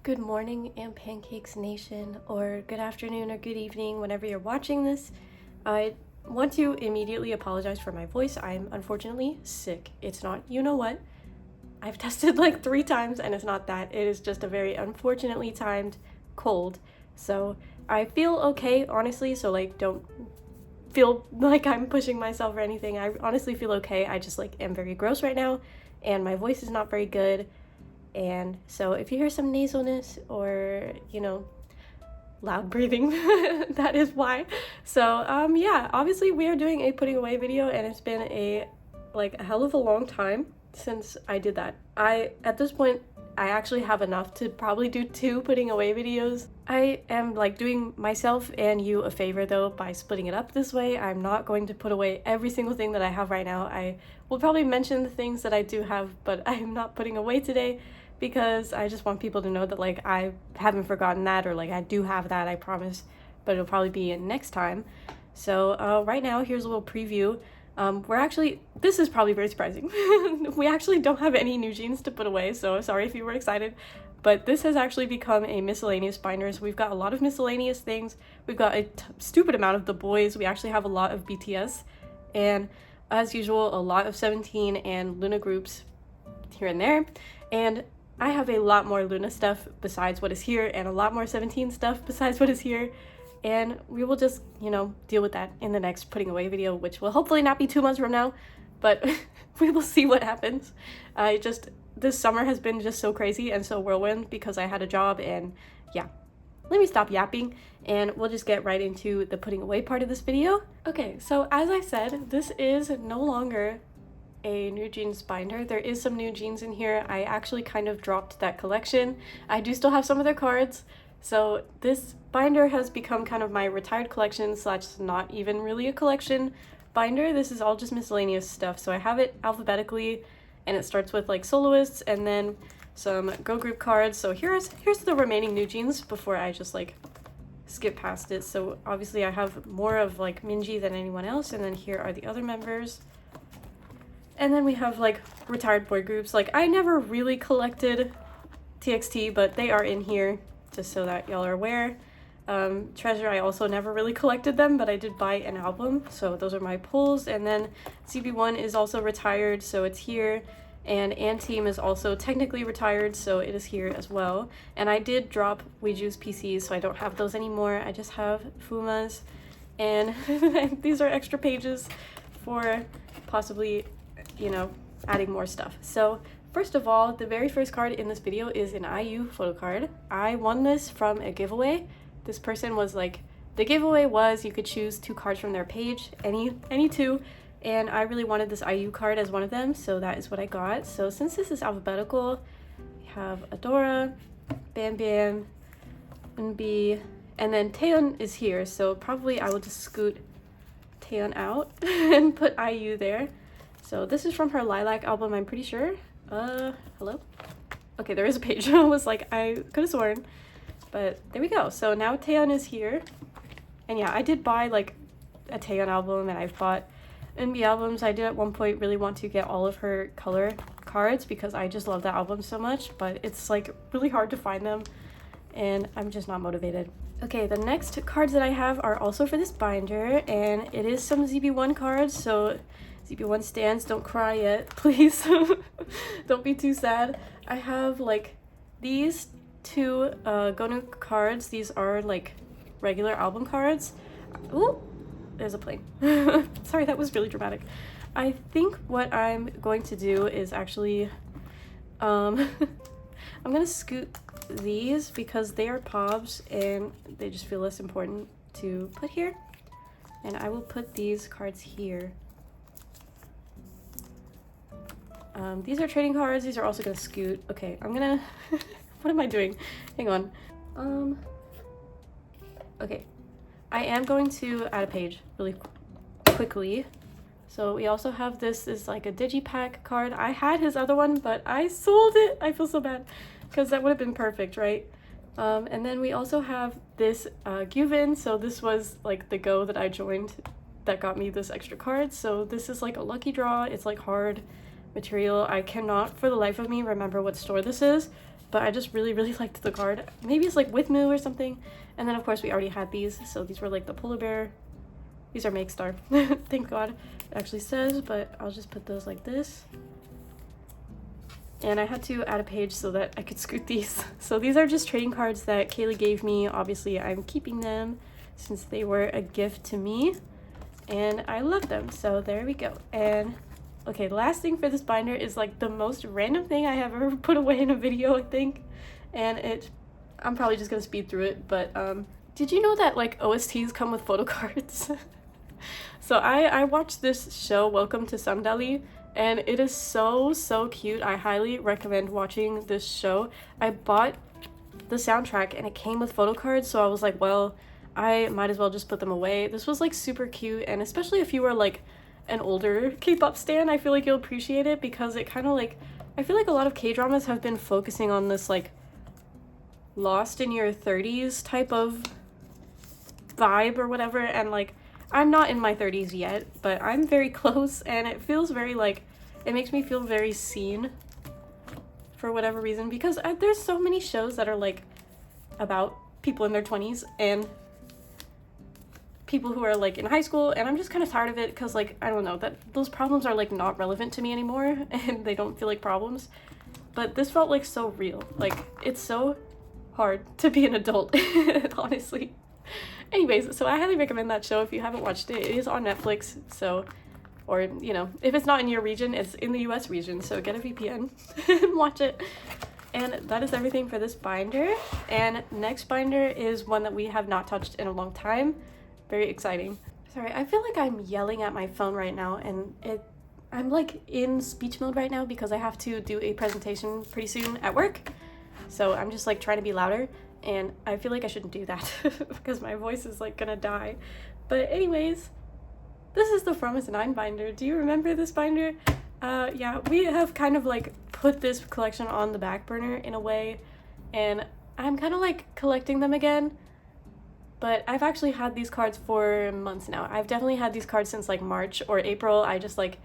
Good morning, and Pancakes Nation, or good afternoon or good evening whenever you're watching this. I want to immediately apologize for my voice. I'm unfortunately sick. It's not you know what. I've tested like 3 times and it's not that. It is just a very unfortunately timed cold. So I feel okay, honestly, so like don't feel like I'm pushing myself or anything. I honestly feel okay. I just like am very gross right now and my voice is not very good. And so if you hear some nasalness or, loud breathing, that is why. So yeah, obviously we are doing a putting away video and it's been a hell of a long time since I did that. At this point, I actually have enough to probably do 2 putting away videos. I am doing myself and you a favor though by splitting it up this way. I'm not going to put away every single thing that I have right now. I will probably mention the things that I do have, but I'm not putting away today because I just want people to know that I haven't forgotten that, or I do have that, I promise, but it'll probably be in next time. So right now, here's a little preview. This is probably very surprising. We actually don't have any new jeans to put away, so sorry if you were excited, but this has actually become a miscellaneous binder. So we've got a lot of miscellaneous things. We've got a stupid amount of the Boyz. We actually have a lot of BTS, and as usual, a lot of 17 and Loona groups here and there. And I have a lot more Loona stuff besides what is here, and a lot more 17 stuff besides what is here. And we will just, deal with that in the next putting away video, which will hopefully not be 2 months from now, but we will see what happens. This summer has been just so crazy and so whirlwind because I had a job, and yeah. Let me stop yapping and we'll just get right into the putting away part of this video. Okay, so as I said, this is no longer a new jeans binder. There is some new jeans in here. I actually kind of dropped that collection. I do still have some of their cards. So this binder has become kind of my retired collection / not even really a collection binder. This is all just miscellaneous stuff. So I have it alphabetically and it starts with soloists and then some girl group cards. So here's the remaining new jeans before I just skip past it. So obviously I have more of Minji than anyone else, and then here are the other members. And then we have retired boy groups. I never really collected TXT, but they are in here just so that y'all are aware. Treasure, I also never really collected them, but I did buy an album, so those are my pulls. And then CB1 is also retired, so it's here. And Anteam is also technically retired, so it is here as well. And I did drop Weeju's PCs, so I don't have those anymore. I just have Fuma's, and these are extra pages for possibly adding more stuff. So first of all, the very first card in this video is an IU photo card. I won this from a giveaway. This person was the giveaway was you could choose 2 cards from their page, any 2, and I really wanted this IU card as one of them, so that is what I got. So since this is alphabetical, we have Adora, Bam Bam, Unbi, and then Taeyeon is here, so probably I will just scoot Taeyeon out and put IU there. So this is from her Lilac album, I'm pretty sure. Hello? Okay, there is a page. I was I could have sworn. But there we go. So now Taeyeon is here. And yeah, I did buy a Taeyeon album, and I've bought NB albums. I did at one point really want to get all of her color cards because I just love that album so much, but it's really hard to find them and I'm just not motivated. Okay, the next cards that I have are also for this binder, and it is some ZB1 cards, so ZB1 stands, don't cry yet, please. Don't be too sad. I have these 2 Gonu cards. These are regular album cards. Ooh, there's a plane. Sorry, that was really dramatic. I think what I'm going to do is actually I'm gonna scoot these because they are POBs and they just feel less important to put here, and I will put these cards here. These are trading cards. These are also gonna scoot. Okay, I'm gonna what am I doing? Hang on. Okay, I am going to add a page really quickly. So we also have this is a digipack card. I had his other one, but I sold it. I feel so bad because that would have been perfect, right? And then we also have this Gyuvin. So this was the go that I joined that got me this extra card. So this is a lucky draw. It's hard material. I cannot for the life of me remember what store this is, but I just really liked the card. Maybe it's like with Moo or something. And then of course we already had these, so these were like the polar bear. These are Make Star. Thank God it actually says, but I'll just put those like this. And I had to add a page so that I could scoot these. So these are just trading cards that Kaylee gave me. Obviously I'm keeping them since they were a gift to me and I love them. So there we go. And okay, the last thing for this binder is like the most random thing I have ever put away in a video, I think. And I'm probably just gonna speed through it, but did you know that like OSTs come with photo cards? So I watched this show, Welcome to Samdali, and it is so cute. I highly recommend watching this show. I bought the soundtrack and it came with photo cards, so I was like, well, I might as well just put them away. This was like super cute, and especially if you were like an older K-pop stan, I feel like you'll appreciate it, because it kind of like, I feel like a lot of K-dramas have been focusing on this like lost in your 30s type of vibe or whatever, and like I'm not in my 30s yet, but I'm very close, and it feels very like, it makes me feel very seen for whatever reason, because there's so many shows that are like about people in their 20s and people who are like in high school, and I'm just kind of tired of it, because like I don't know, that those problems are like not relevant to me anymore and they don't feel like problems. But this felt like so real. Like it's so hard to be an adult, honestly. Anyways, so I highly recommend that show if you haven't watched it. It is on Netflix, so, or you know, if it's not in your region, it's in the US region, so get a VPN and watch it. And that is everything for this binder. And next binder is one that we have not touched in a long time. Very exciting. Sorry, I feel like I'm yelling at my phone right now, and I'm like in speech mode right now because I have to do a presentation pretty soon at work. So I'm just like trying to be louder, and I feel like I shouldn't do that because my voice is like gonna die. But anyways, this is the fromis9 binder. Do you remember this binder? Yeah, we have kind of like put this collection on the back burner in a way, and I'm kind of like collecting them again. But I've actually had these cards for months now. I've definitely had these cards since like March or April. I just like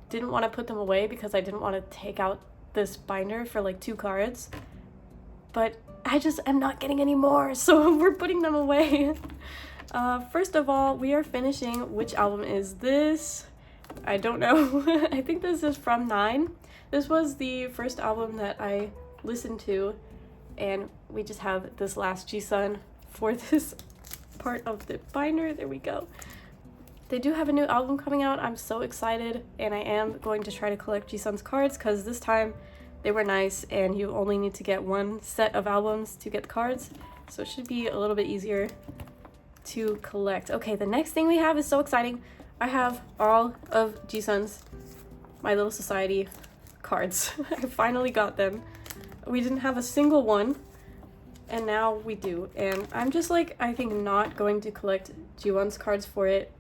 didn't want to put them away because I didn't want to take out this binder for like 2 cards. But I just am not getting any more, so we're putting them away. First of all, we are finishing, which album is this? I don't know. I think this is from 9. This was the first album that I listened to, and we just have this last Jisun for this part of the binder. There we go. They do have a new album coming out. I'm so excited, and I am going to try to collect Jisun's cards because this time they were nice and you only need to get 1 set of albums to get the cards, so it should be a little bit easier to collect. Okay, the next thing we have is so exciting. I have all of Jisun's My Little Society cards. I finally got them. We didn't have a single one, and now we do. And I'm just like, I think not going to collect Jiwon's cards for it.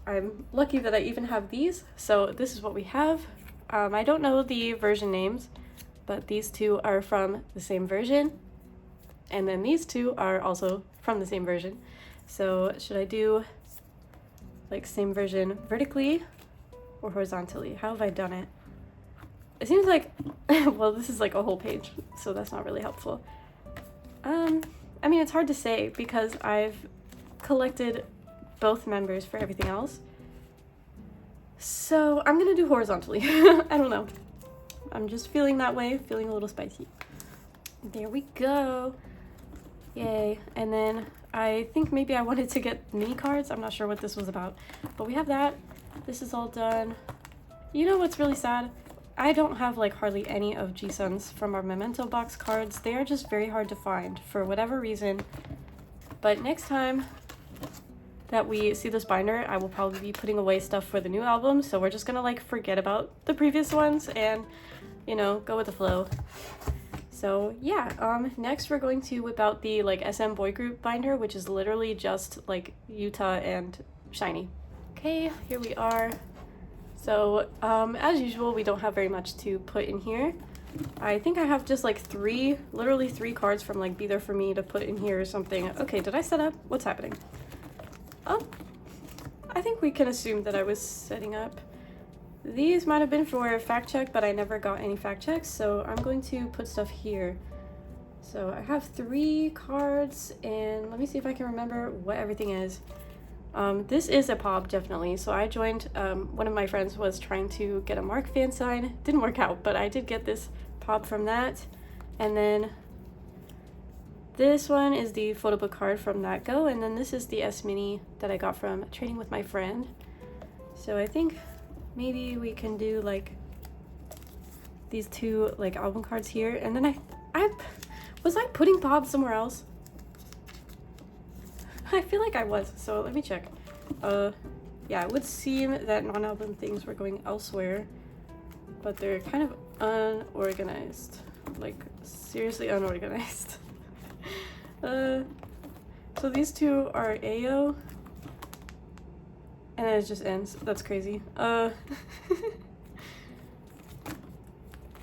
I'm lucky that I even have these. So this is what we have. I don't know the version names, but these 2 are from the same version. And then these 2 are also from the same version. So should I do like same version vertically or horizontally? How have I done it? It seems like, well, this is like a whole page, so that's not really helpful. I mean, it's hard to say because I've collected both members for everything else. So I'm gonna do horizontally. I don't know. I'm just feeling that way, feeling a little spicy. There we go. Yay. And then I think maybe I wanted to get mini cards. I'm not sure what this was about, but we have that. This is all done. You know what's really sad? I don't have like hardly any of Jisun's from our memento box cards. They are just very hard to find for whatever reason. But next time that we see this binder, I will probably be putting away stuff for the new album, so we're just gonna like forget about the previous ones and, you know, go with the flow. So yeah, next we're going to whip out the like SM boy group binder, which is literally just like Yuta and Shinee. Okay, here we are. So as usual, we don't have very much to put in here. I think I have just like literally three cards from like Be There For Me to put in here or something. Okay, did I set up? What's happening? Oh, I think we can assume that I was setting up. these might have been for fact check, but I never got any fact checks, so I'm going to put stuff here. So I have 3 cards, and let me see if I can remember what everything is. This is a pop, definitely. So I joined, one of my friends was trying to get a Mark fan sign. Didn't work out, but I did get this pop from that. And then this one is the photo book card from That Go, and then this is the S Mini that I got from trading with my friend. So I think maybe we can do like these 2 like album cards here, and then I was I putting pop somewhere else? I feel like I was, so let me check. Yeah, it would seem that non-album things were going elsewhere, but they're kind of unorganized, like seriously unorganized. So these 2 are AO, and then it just ends. That's crazy.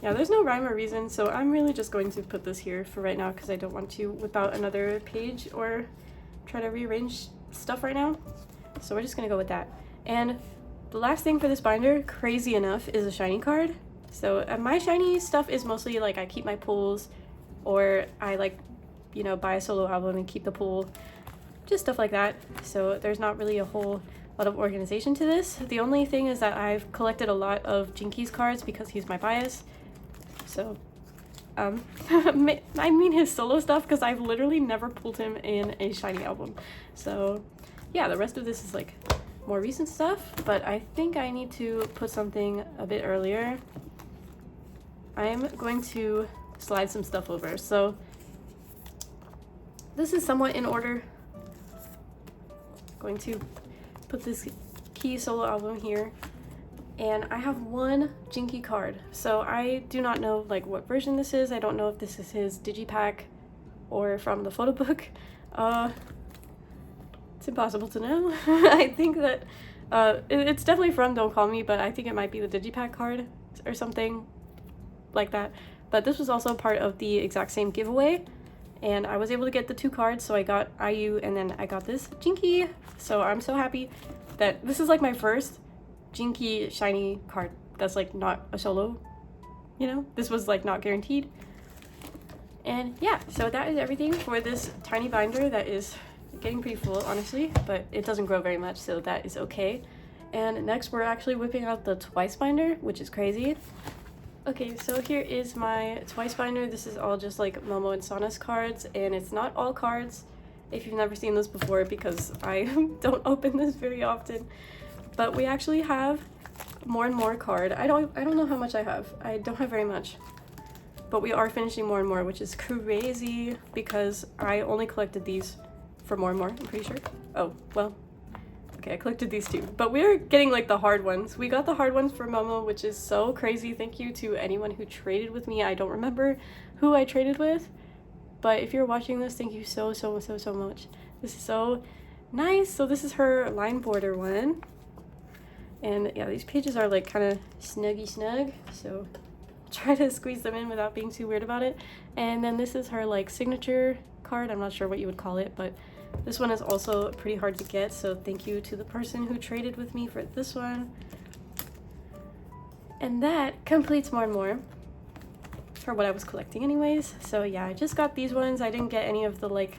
Yeah, there's no rhyme or reason, so I'm really just going to put this here for right now because I don't want to whip out another page or try to rearrange stuff right now. So we're just gonna go with that. And the last thing for this binder, crazy enough, is a shiny card. So my shiny stuff is mostly like I keep my pulls, or I like, you know, buy a solo album and keep the pull, just stuff like that. So there's not really a whole lot of organization to this. The only thing is that I've collected a lot of Jinki's cards because he's my bias. So I mean his solo stuff, because I've literally never pulled him in a shiny album. So yeah, the rest of this is like more recent stuff, but I think I need to put something a bit earlier. I'm going to slide some stuff over. So this is somewhat in order. Going to put this Key solo album here, and I have 1 Jinky card. So I do not know like what version this is. I don't know if this is his digipack or from the photo book. It's impossible to know. I think that it's definitely from Don't Call Me, but I think it might be the digipack card or something like that. But this was also part of the exact same giveaway, and I was able to get the 2 cards. So I got IU, and then I got this Jinky. So I'm so happy that this is like my first Jinky shiny card that's like not a solo, you know? This was like not guaranteed. And yeah, so that is everything for this tiny binder that is getting pretty full, honestly, but it doesn't grow very much, so that is okay. And next we're actually whipping out the Twice binder, which is crazy. Okay, so here is my Twice binder. This is all just like Momo and Sana's cards, and it's not all cards if you've never seen this before, because I don't open this very often. But we actually have more and more card. I don't know how much I have. I don't have very much. But we are finishing more and more, which is crazy because I only collected these for more and more, I'm pretty sure. Oh, well, okay, I collected these 2. But we're getting like the hard ones. We got the hard ones for Momo, which is so crazy. Thank you to anyone who traded with me. I don't remember who I traded with, but if you're watching this, thank you so much. This is so nice. So this is her line border one. And yeah, these pages are like kind of snug, so try to squeeze them in without being too weird about it. And then this is her like signature card. I'm not sure what you would call it, but this one is also pretty hard to get, so thank you to the person who traded with me for this one. And that completes more and more for what I was collecting anyways. So yeah, I just got these ones. I didn't get any of the like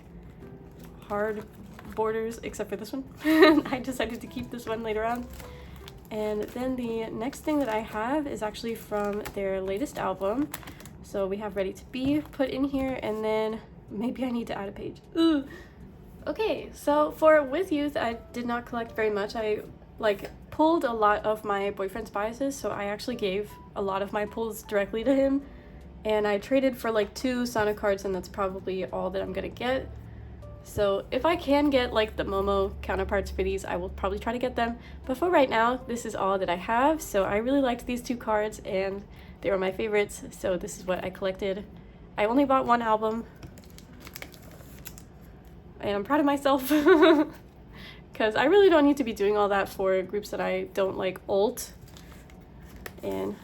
hard borders except for this one. I decided to keep this one later on. And then the next thing that I have is actually from their latest album. So we have Ready to Be put in here, and then maybe I need to add a page. Ugh. Okay, so for With Youth, I did not collect very much. I like pulled a lot of my boyfriend's biases, so I actually gave a lot of my pulls directly to him. And I traded for like 2 Sana cards, and that's probably all that I'm gonna get. So if I can get like the Momo counterparts for these, I will probably try to get them. But for right now, this is all that I have. So I really liked these 2 cards and they were my favorites. So this is what I collected. I only bought 1 album. And I'm proud of myself. Because I really don't need to be doing all that for groups that I don't like ult. And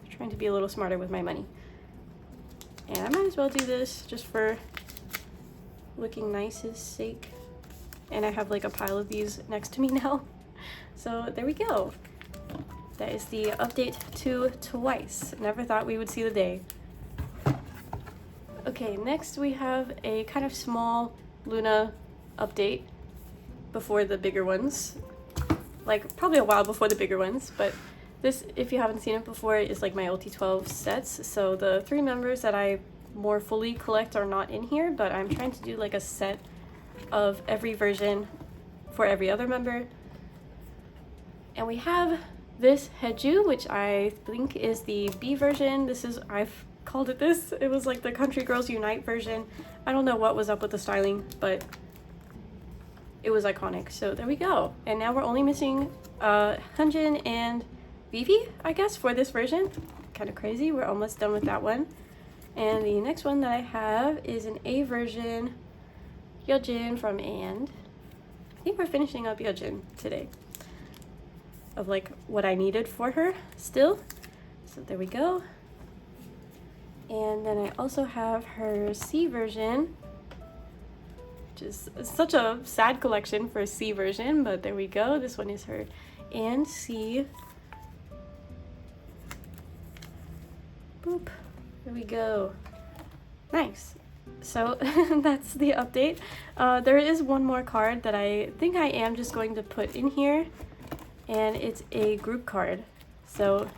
I'm trying to be a little smarter with my money. And I might as well do this just for looking nice's sake. And I have like a pile of these next to me now. So there we go. That is the update to Twice. Never thought we would see the day. Okay, next we have a kind of small Loona update before the bigger ones. Like, probably a while before the bigger ones, but this, if you haven't seen it before, is like my OT12 sets. So the 3 members that I more fully collect are not in here, but I'm trying to do like a set of every version for every other member. And we have this Haeju, which I think is the B version. This is, I've called it this. It was like the Country Girls Unite version. I don't know what was up with the styling, but it was iconic. So there we go. And now we're only missing Hyunjae and Buyee, I guess, for this version. Kind of crazy. We're almost done with that one. And the next one that I have is an A version, Yeojin from And. I think we're finishing up Yeojin today, of like what I needed for her still. So there we go. And then I also have her C version, which is such a sad collection for a C version, but there we go. This one is her And C. Boop. There we go. Nice. So that's the update. There is one more card that I think I am just going to put in here, and it's a group card. So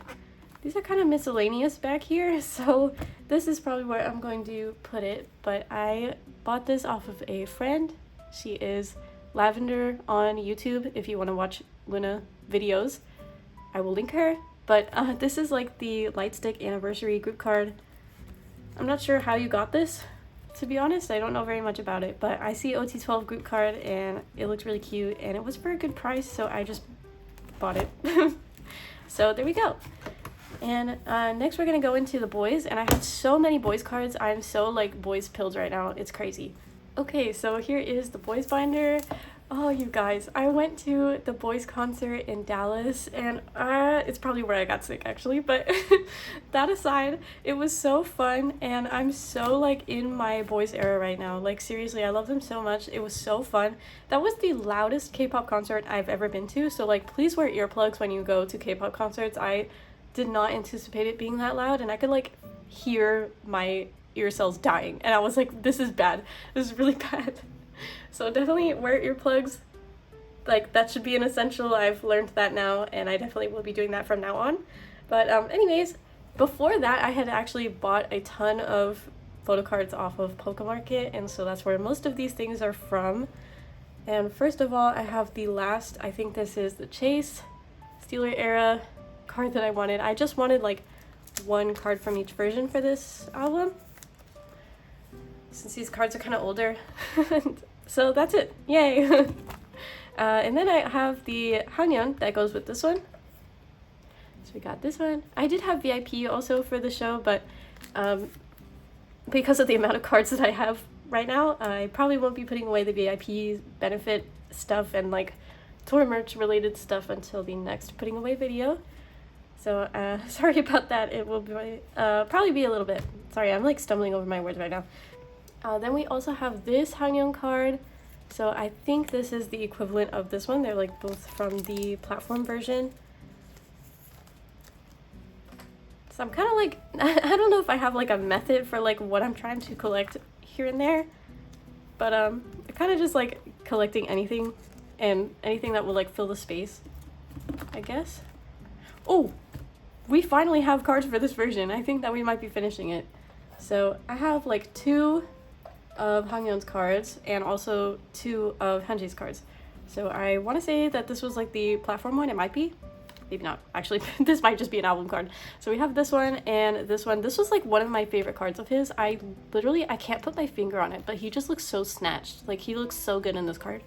these are kind of miscellaneous back here, so this is probably where I'm going to put it, but I bought this off of a friend. She is Lavender on YouTube if you want to watch Loona videos. I will link her, but this is like the Lightstick anniversary group card. I'm not sure how you got this, to be honest. I don't know very much about it, but I see OT12 group card and it looked really cute and it was for a good price, so I just bought it. So there we go. And next we're gonna go into the Boyz, and I have so many Boyz cards. I'm so like Boyz pilled right now, it's crazy. Okay, so here is the Boyz binder. Oh, you guys, I went to the Boyz concert in Dallas, and it's probably where I got sick actually, but that aside, it was so fun, and I'm so like in my Boyz era right now. Like seriously, I love them so much. It was so fun. That was the loudest K-pop concert I've ever been to, so like please wear earplugs when you go to K-pop concerts. I did not anticipate it being that loud, and I could like hear my ear cells dying, and I was like, this is bad. This is really bad. So definitely wear earplugs. Like that should be an essential. I've learned that now, and I definitely will be doing that from now on. But anyways, before that I had actually bought a ton of photo cards off of Pokemarket, and so that's where most of these things are from. And first of all, I have the last, I think this is the Chase Steeler era card that I wanted. I just wanted like one card from each version for this album, since these cards are kind of older. So that's it. Yay! And then I have the Haknyeon that goes with this one. So we got this one. I did have VIP also for the show, but because of the amount of cards that I have right now, I probably won't be putting away the VIP benefit stuff and like tour merch related stuff until the next putting away video. So sorry about that. It will be probably be a little bit. Sorry, I'm like stumbling over my words right now. Then we also have this Haknyeon card. So I think this is the equivalent of this one. They're like both from the platform version. So I'm kind of like, I don't know if I have like a method for like what I'm trying to collect here and there, but I'm kind of just like collecting anything and anything that will like fill the space, I guess. Oh, we finally have cards for this version. I think that we might be finishing it. So I have like 2 of Haknyeon's cards and also 2 of Hyunjae's cards. So I want to say that this was like the platform one. It might be, maybe not. Actually, this might just be an album card. So we have this one and this one. This was like one of my favorite cards of his. I can't put my finger on it, but he just looks so snatched. Like he looks so good in this card.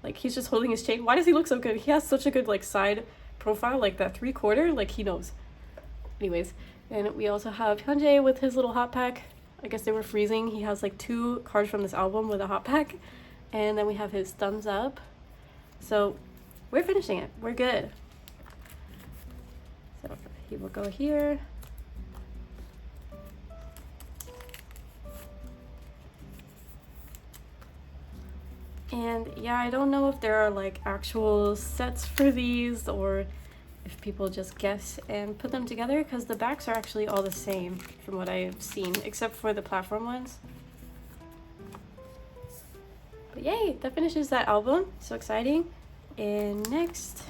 Like he's just holding his chain. Why does he look so good? He has such a good like side profile, like that 3/4, like he knows. Anyways, and we also have Hyunjae with his little hot pack. I guess they were freezing. He has like 2 cards from this album with a hot pack. And then we have his thumbs up. So we're finishing it. We're good. So he will go here. And yeah, I don't know if there are like actual sets for these or if people just guess and put them together, because the backs are actually all the same from what I've seen, except for the platform ones. But yay, that finishes that album. So exciting. And next,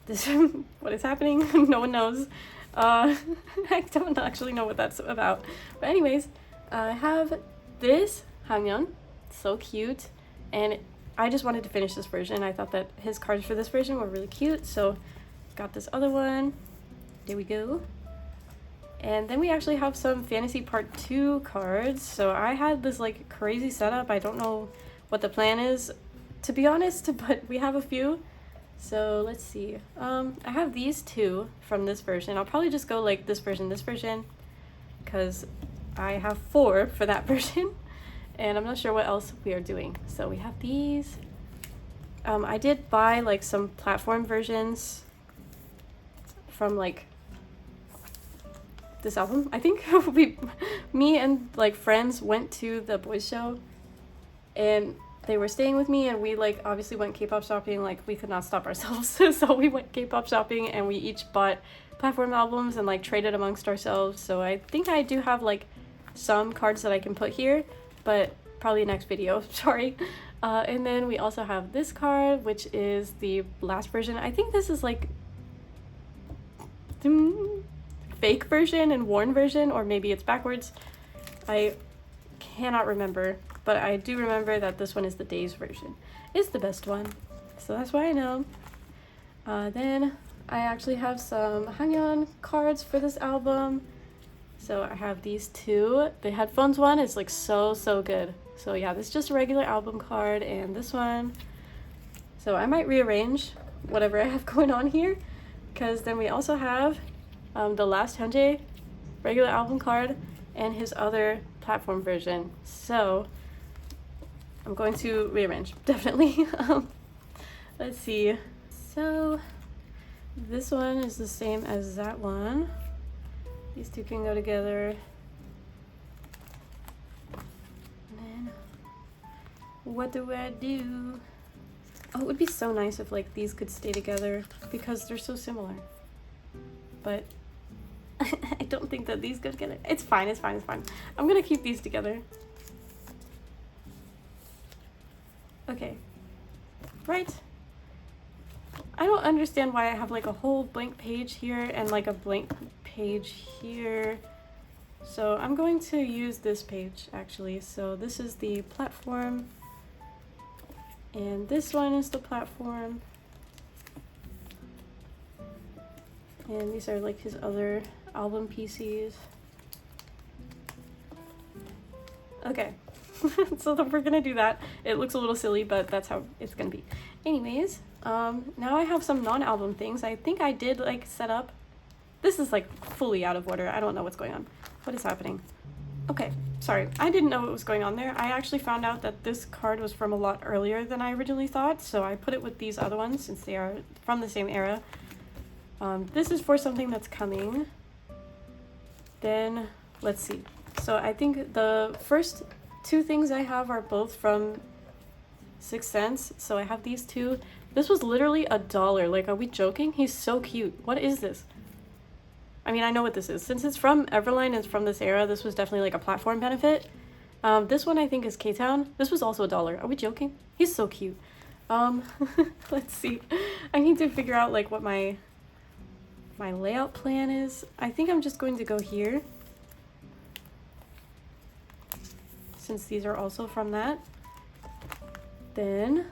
this what is happening? No one knows. I don't actually know what that's about. But anyways, I have this Haknyeon, so cute, and I just wanted to finish this version. I thought that his cards for this version were really cute, so got this other one. There we go. And then we actually have some Fantasy Part 2 cards. So I had this like crazy setup. I don't know what the plan is, to be honest, but we have a few. So let's see. I have these two from this version. I'll probably just go like this version, because I have 4 for that version. And I'm not sure what else we are doing. So we have these. I did buy like some platform versions from like this album. I think me and like friends went to the Boyz show, and they were staying with me, and we like obviously went K-pop shopping. Like we could not stop ourselves, so we went K-pop shopping, and we each bought platform albums and like traded amongst ourselves. So I think I do have like some cards that I can put here, but probably next video. Sorry. And then we also have this card, which is the last version. I think this is like fake version and worn version, or maybe it's backwards. I cannot remember, but I do remember that this one is the Days version. It's the best one, so that's why I know. Then I actually have some Haknyeon cards for this album. So I have these two. The headphones one is like so good. So yeah, this is just a regular album card, and this one. So I might rearrange whatever I have going on here, because then we also have the last Hyunjae regular album card and his other platform version. So I'm going to rearrange, definitely. Let's see. So this one is the same as that one. These two can go together. And then what do I do? Oh, it would be so nice if like these could stay together because they're so similar. But I don't think that these go together. It's fine, it's fine, it's fine. I'm gonna keep these together. Okay. Right. I don't understand why I have like a whole blank page here and like a blank page here. So I'm going to use this page actually. So this is the platform, and this one is the platform, and these are like his other album PCs. Okay. So we're gonna do that. It looks a little silly, but that's how it's gonna be. Anyways, now I have some non-album things. I think I did like set up. This is like fully out of order. I don't know what's going on. What is happening? Okay, sorry. I didn't know what was going on there. I actually found out that this card was from a lot earlier than I originally thought, so I put it with these other ones since they are from the same era. This is for something that's coming. Then, let's see. So I think the first two things I have are both from 6th Sense. So I have these two. This was literally $1. Like, are we joking? He's so cute. What is this? I mean, I know what this is. Since it's from Everline and it's from this era, this was definitely like a platform benefit. This one I think is K-Town. This was also $1. Are we joking? He's so cute. Let's see. I need to figure out like what my layout plan is. I think I'm just going to go here, since these are also from that. Then,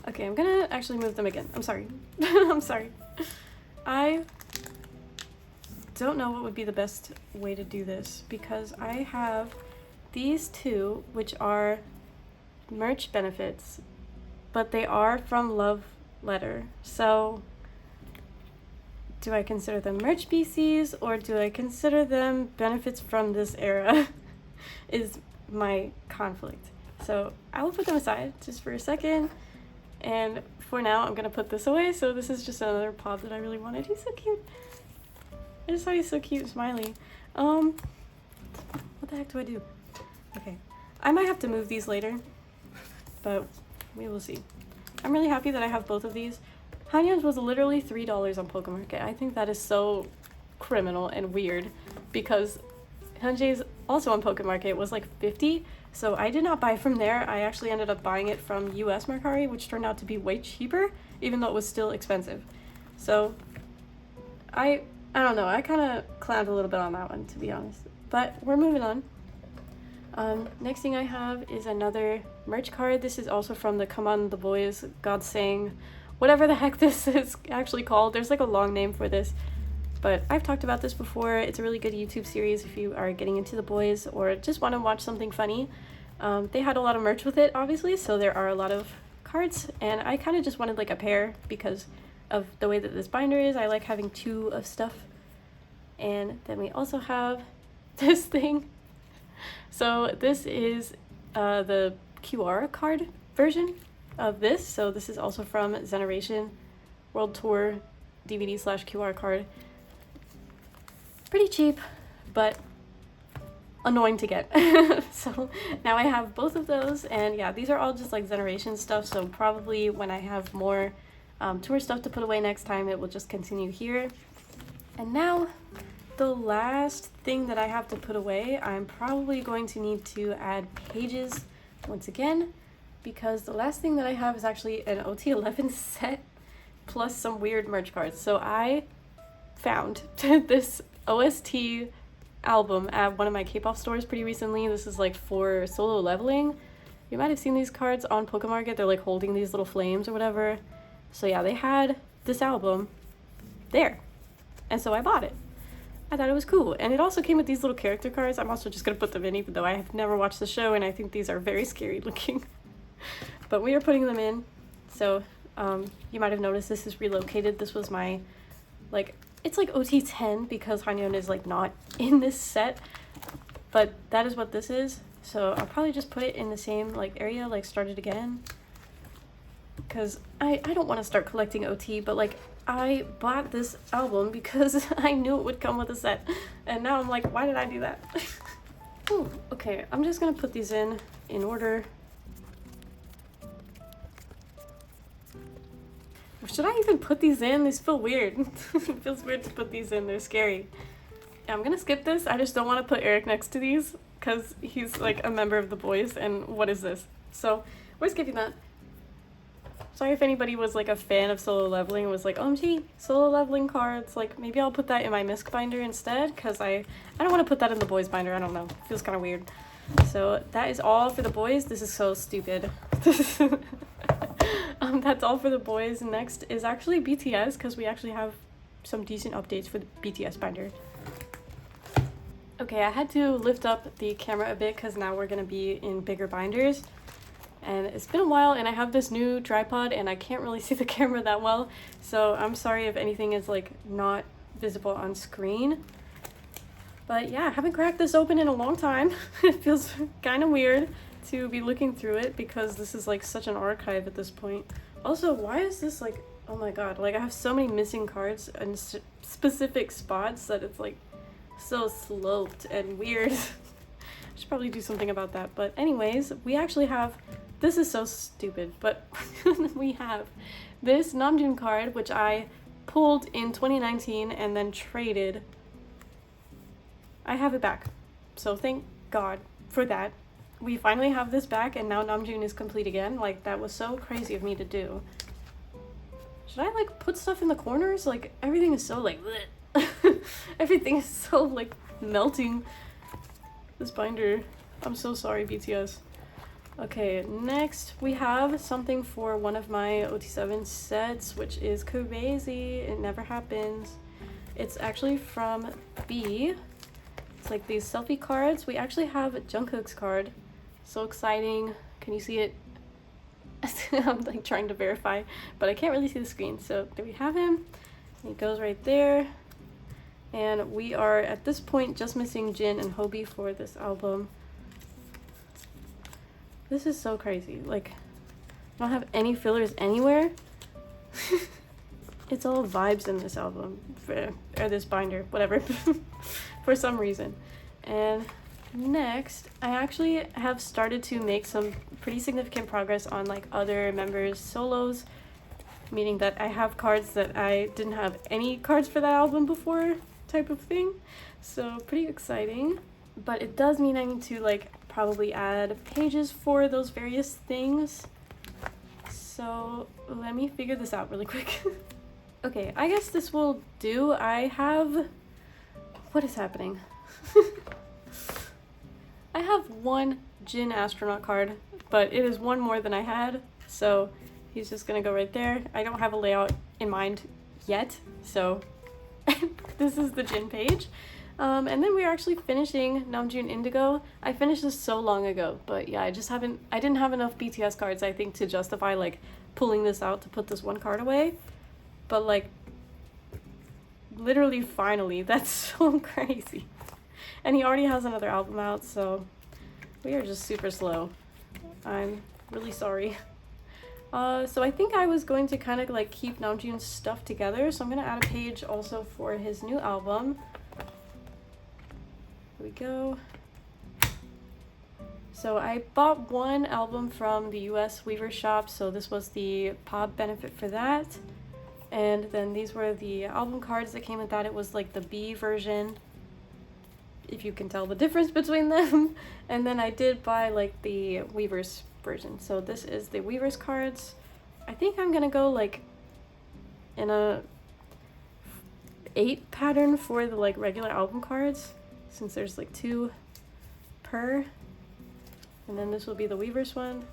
okay, I'm gonna actually move them again. I'm sorry. I'm sorry. I don't know what would be the best way to do this, because I have these two, which are merch benefits, but they are from Love Letter. So do I consider them merch BCs, or do I consider them benefits from this era? Is my conflict. So I will put them aside just for a second, and for now I'm gonna put this away. So this is just another pod that I really wanted. He's so cute. I just thought he's so cute, smiley. What the heck do I do? Okay, I might have to move these later, but we will see. I'm really happy that I have both of these. Haknyeon's was literally $3 on Pokemarket. I think that is so criminal and weird because Hyunjae's also on Pokemarket was like 50, so I did not buy from there. I actually ended up buying it from US Mercari, which turned out to be way cheaper, even though it was still expensive. So I don't know, I kind of clowned a little bit on that one, to be honest. But we're moving on. Next thing I have is another merch card. This is also from the Come On The Boyz God Sang, whatever the heck this is actually called. There's like a long name for this, but I've talked about this before. It's a really good YouTube series if you are getting into the Boyz or just want to watch something funny. They had a lot of merch with it, obviously, so there are a lot of cards, and I kind of just wanted like a pair because of the way that this binder is. I like having two of stuff. And then we also have this thing. So this is the QR card version of this. So this is also from Zeneration World Tour DVD/QR card. Pretty cheap, but annoying to get. So now I have both of those, and yeah, these are all just like Zeneration stuff, so probably when I have more tour stuff to put away next time, it will just continue here. And now the last thing that I have to put away, I'm probably going to need to add pages once again, because the last thing that I have is actually an OT11 set plus some weird merch cards. So I found this OST album at one of my K-pop stores pretty recently. This is like for solo leveling. You might have seen these cards on Pokemarket. They're like holding these little flames or whatever. So yeah, they had this album there, and so I bought it. I thought it was cool, and it also came with these little character cards. I'm also just gonna put them in, even though I have never watched the show, and I think these are very scary looking. But we are putting them in. So you might have noticed this is relocated. This was my, like, it's like OT10 because Haknyeon is like not in this set, but that is what this is. So I'll probably just put it in the same like area, like start it again, because I don't want to start collecting OT, but like I bought this album because I knew it would come with a set, and now I'm like, why did I do that? Ooh, okay, I'm just gonna put these in order. Should I even put these in? These feel weird. It feels weird to put these in, they're scary. Yeah, I'm gonna skip this. I just don't want to put Eric next to these because he's like a member of the Boyz, and what is this? So we're skipping that. Sorry if anybody was like a fan of solo leveling and was like, OMG, solo leveling cards. Like, maybe I'll put that in my Misc binder instead, because I don't want to put that in the Boyz binder. I don't know. It feels kind of weird. So that is all for the Boyz. This is so stupid. That's all for the Boyz. Next is actually BTS, because we actually have some decent updates for the BTS binder. Okay, I had to lift up the camera a bit because now we're going to be in bigger binders. And it's been a while, and I have this new tripod, and I can't really see the camera that well, so I'm sorry if anything is like not visible on screen. But yeah, I haven't cracked this open in a long time. It feels kind of weird to be looking through it because this is like such an archive at this point. Also, why is this like, oh my god, like I have so many missing cards in specific spots that it's like so sloped and weird. I should probably do something about that. But anyways, we actually have, this is so stupid, but we have this Namjoon card, which I pulled in 2019 and then traded. I have it back, so thank God for that. We finally have this back, and now Namjoon is complete again. Like, that was so crazy of me to do. Should I like put stuff in the corners? Like, everything is so like everything is so like melting. This binder, I'm so sorry, BTS. Okay, next we have something for one of my OT7 sets, which is crazy. It never happens. It's actually from Buyee. It's like these selfie cards. We actually have Jungkook's card. So exciting. Can you see it? I'm like trying to verify, but I can't really see the screen. So there we have him. He goes right there. And we are at this point just missing Jin and Hobie for this album. This is so crazy. Like, I don't have any fillers anywhere. It's all vibes in this album, or this binder, whatever, for some reason. And next, I actually have started to make some pretty significant progress on like other members' solos. meaning that I have cards that I didn't have any cards for that album before type of thing. So pretty exciting. But it does mean I need to like probably add pages for those various things. So let me figure this out really quick. Okay, I guess this will do. I have... What is happening? I have one Jin astronaut card, but it is one more than I had, so he's just gonna go right there. I don't have a layout in mind yet, so this is the Jin page. And then we're actually finishing Namjoon Indigo. I finished this so long ago, but yeah, I didn't have enough BTS cards, I think, to justify like pulling this out to put this one card away. But like, literally finally, that's so crazy. And he already has another album out, so we are just super slow. I'm really sorry. So I think I was going to kind of like keep Namjoon's stuff together, so I'm gonna add a page also for his new album. Here we go. So I bought one album from the US Weaver shop, so this was the pop benefit for that. And then these were the album cards that came with that. It was like the B version, if you can tell the difference between them. And then I did buy like the Weaver's version. So this is the Weaver's cards. I think I'm gonna go like in a 8 pattern for the like regular album cards, since there's like 2 per. And then this will be the Weaver's one.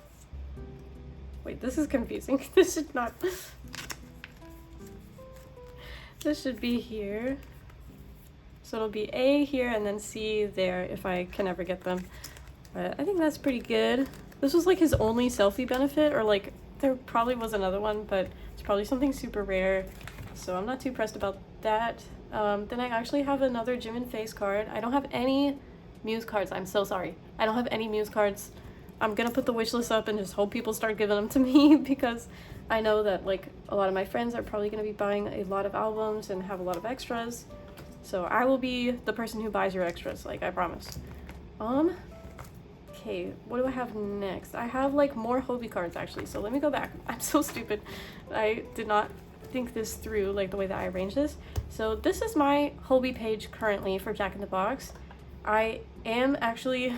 Wait, this is confusing. This should not... This should be here. So it'll be A here and then C there if I can ever get them. But I think that's pretty good. This was like his only selfie benefit, or like there probably was another one, but it's probably something super rare. So I'm not too pressed about that. Then I actually have another Jimin face card. I don't have any Muse cards. I'm so sorry. I don't have any Muse cards. I'm gonna put the wish list up and just hope people start giving them to me because I know that like a lot of my friends are probably gonna be buying a lot of albums and have a lot of extras. So I will be the person who buys your extras, like I promise. Okay, what do I have next? I have like more Hobie cards actually, so let me go back. I'm so stupid. I did not think this through, like the way that I arranged this. So this is my Hobie page currently for Jack in the Box. I am actually...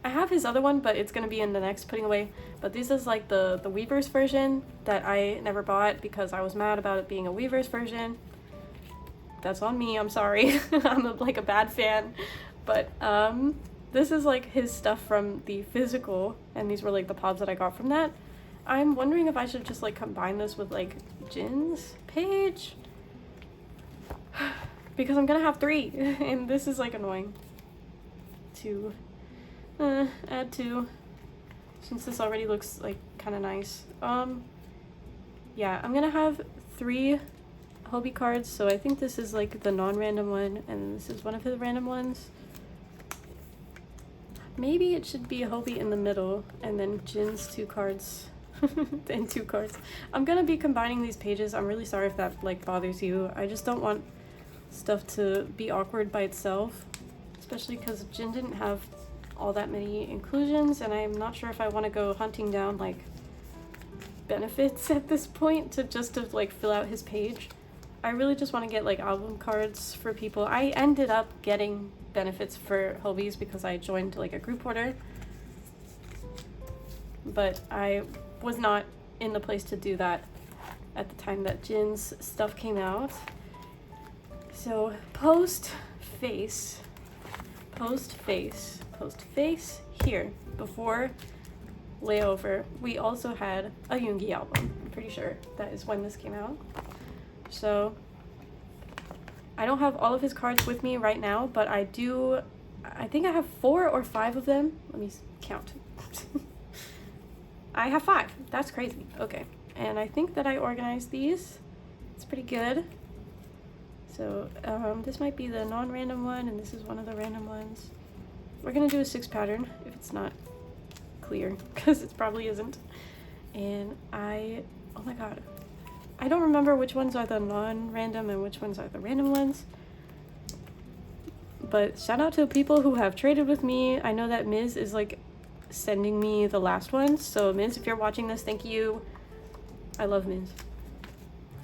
I have his other one, but it's gonna be in the next putting away. But this is like the Weaver's version that I never bought because I was mad about it being a Weaver's version. That's on me, I'm sorry. I'm like a bad fan. But this is like his stuff from the physical, and these were like the pods that I got from that. I'm wondering if I should just like combine this with like Jin's page. Because I'm gonna have 3, and this is like annoying. 2. Add 2, since this already looks like kind of nice. Yeah, I'm gonna have 3 Hobie cards, so I think this is like the non-random one, and this is one of his random ones. Maybe it should be a Hobie in the middle, and then Jin's 2 cards, and 2 cards. I'm gonna be combining these pages. I'm really sorry if that like bothers you. I just don't want stuff to be awkward by itself, especially because Jin didn't have all that many inclusions, and I'm not sure if I want to go hunting down like benefits at this point to like fill out his page. I really just want to get like album cards for people. I ended up getting benefits for Hobies because I joined like a group order, but I was not in the place to do that at the time that Jin's stuff came out. So post face here, before layover, we also had a Yoongi album. I'm pretty sure that is when this came out. So I don't have all of his cards with me right now, but I think I have 4 or 5 of them. Let me count. I have 5. That's crazy. Okay, and I think that I organized these. It's pretty good. So this might be the non-random one, and this is one of the random ones. We're gonna do a 6 pattern if it's not clear, because it probably isn't. And oh my god, I don't remember which ones are the non-random and which ones are the random ones. But shout out to people who have traded with me. I know that Ms is like sending me the last ones. So Ms, if you're watching this, thank you. I love Ms.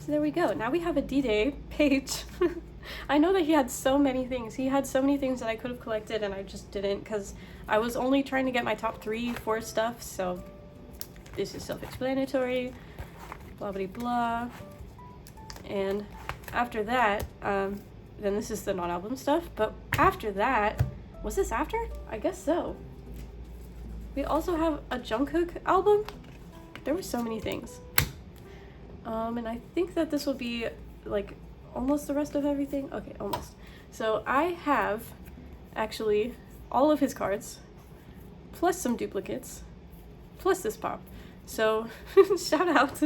So there we go. Now we have a D-Day page. I know that he had so many things. He had so many things that I could have collected and I just didn't because I was only trying to get my top 3 for stuff. So this is self-explanatory. Blah blah blah. And after that, then this is the non-album stuff. But after that, was this after? I guess so. We also have a Jungkook album. There were so many things. And I think that this will be like almost the rest of everything. Okay, almost. So I have actually all of his cards, plus some duplicates, plus this pop. So shout out.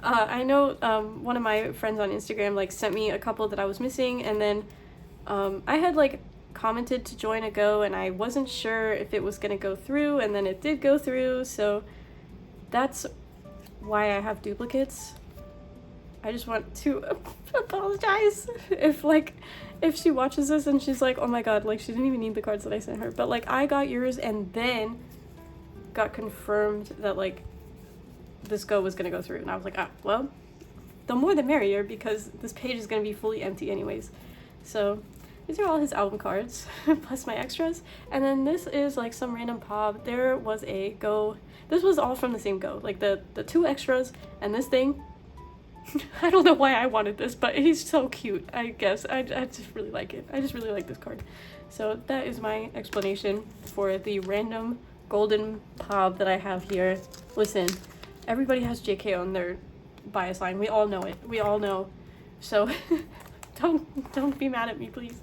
I know one of my friends on Instagram like sent me a couple that I was missing, and then I had like commented to join a go and I wasn't sure if it was gonna go through, and then it did go through, so that's why I have duplicates. I just want to apologize if she watches this and she's like, oh my god, like she didn't even need the cards that I sent her, but like I got yours and then got confirmed that like this go was gonna go through, and I was like, ah, well, the more the merrier, because this page is gonna be fully empty anyways. So these are all his album cards plus my extras, and then this is like some random pop. There was a go, this was all from the same go, like the 2 extras and this thing. I don't know why I wanted this, but he's so cute, I guess. I just really like it. I just really like this card. So that is my explanation for the random golden pop that I have here. Listen, everybody has JK on their bias line. We all know it. We all know. So don't be mad at me, please.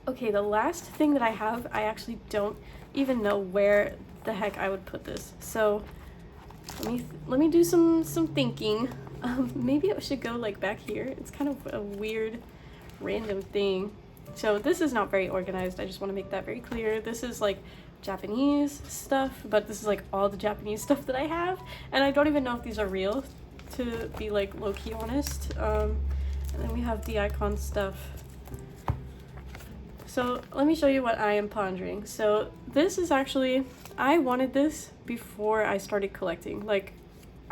Okay, the last thing that I have, I actually don't even know where the heck I would put this. So let me do some thinking. Maybe it should go like back here. It's kind of a weird random thing. So this is not very organized. I just want to make that very clear. This is like Japanese stuff, but this is like all the Japanese stuff that I have, and I don't even know if these are real, to be like low-key honest. And then we have the icon stuff. So let me show you what I am pondering. So this is actually, I wanted this before I started collecting. Like,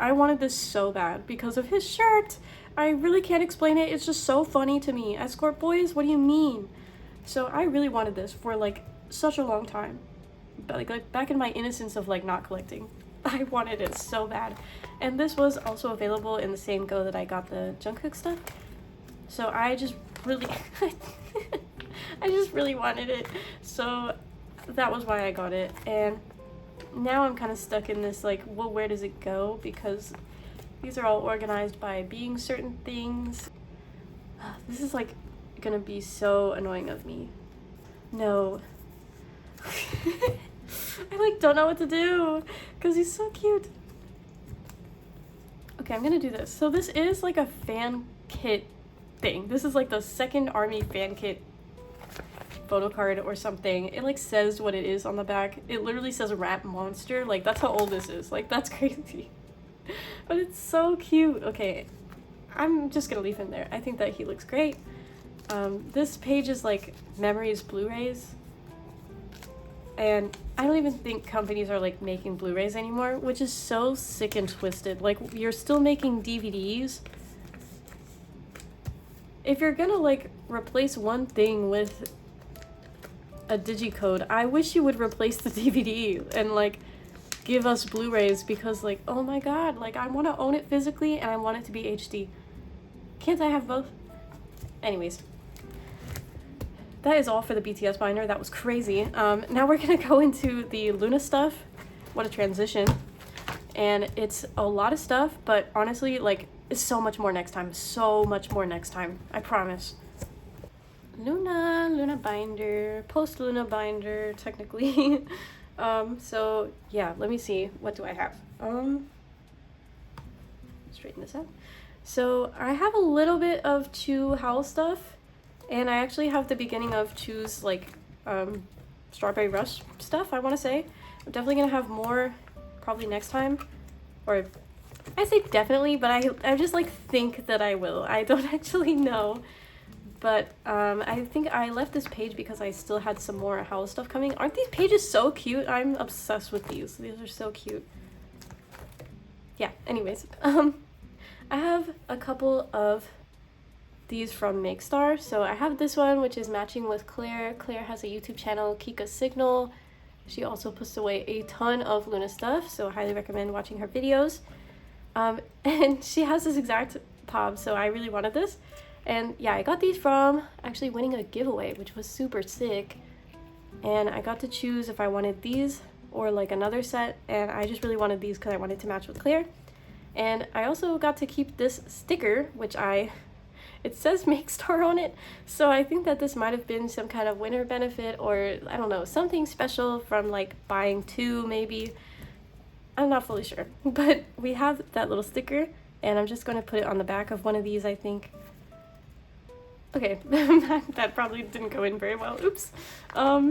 I wanted this so bad because of his shirt. I really can't explain it. It's just so funny to me. Escort boys, what do you mean? So I really wanted this for like such a long time. But like back in my innocence of like not collecting, I wanted it so bad. And this was also available in the same go that I got the Jungkook stuff. So I just really I just really wanted it. So that was why I got it. And now I'm kind of stuck in this like, well, where does it go? Because these are all organized by being certain things. This is like gonna be so annoying of me. No. I like don't know what to do because he's so cute. Okay, I'm gonna do this. So this is like a fan kit thing. This is like the second army fan kit photo card or something. It like says what it is on the back. It literally says rap monster. Like that's how old this is. Like that's crazy. But it's so cute. Okay, I'm just gonna leave him there. I think that he looks great. This page is like memories Blu-rays, and I don't even think companies are like making Blu-rays anymore, which is so sick and twisted. Like, you're still making DVDs. If you're gonna like replace one thing with a digicode, I wish you would replace the DVD and like give us Blu-rays, because like, oh my god, like I want to own it physically and I want it to be HD. Can't I have both? Anyways, that is all for the BTS binder. That was crazy. Now we're gonna go into the Loona stuff. What a transition. And it's a lot of stuff, but honestly, like, it's so much more next time. So much more next time. I promise. Loona binder, post Loona binder, technically. So yeah, let me see. What do I have? Straighten this out. So I have a little bit of Chuu Howl stuff, and I actually have the beginning of Chuu's like Strawberry Rush stuff, I want to say. I'm definitely gonna have more probably next time, or I say definitely, but I just like think that I will. I don't actually know, but I think I left this page because I still had some more Howl stuff coming. Aren't these pages so cute? I'm obsessed with these. These are so cute. Yeah, anyways, I have a couple of these from Makestar. So I have this one, which is matching with Claire. Claire has a YouTube channel, Kika Signal. She also puts away a ton of Loona stuff, so I highly recommend watching her videos. And she has this exact pop, so I really wanted this. And yeah, I got these from actually winning a giveaway, which was super sick. And I got to choose if I wanted these or like another set, and I just really wanted these because I wanted to match with Claire. And I also got to keep this sticker, which it says Makestar on it, so I think that this might have been some kind of winner benefit, or I don't know, something special from like buying two maybe. I'm not fully sure, but we have that little sticker, and I'm just going to put it on the back of one of these, I think. Okay, that probably didn't go in very well. Oops. Let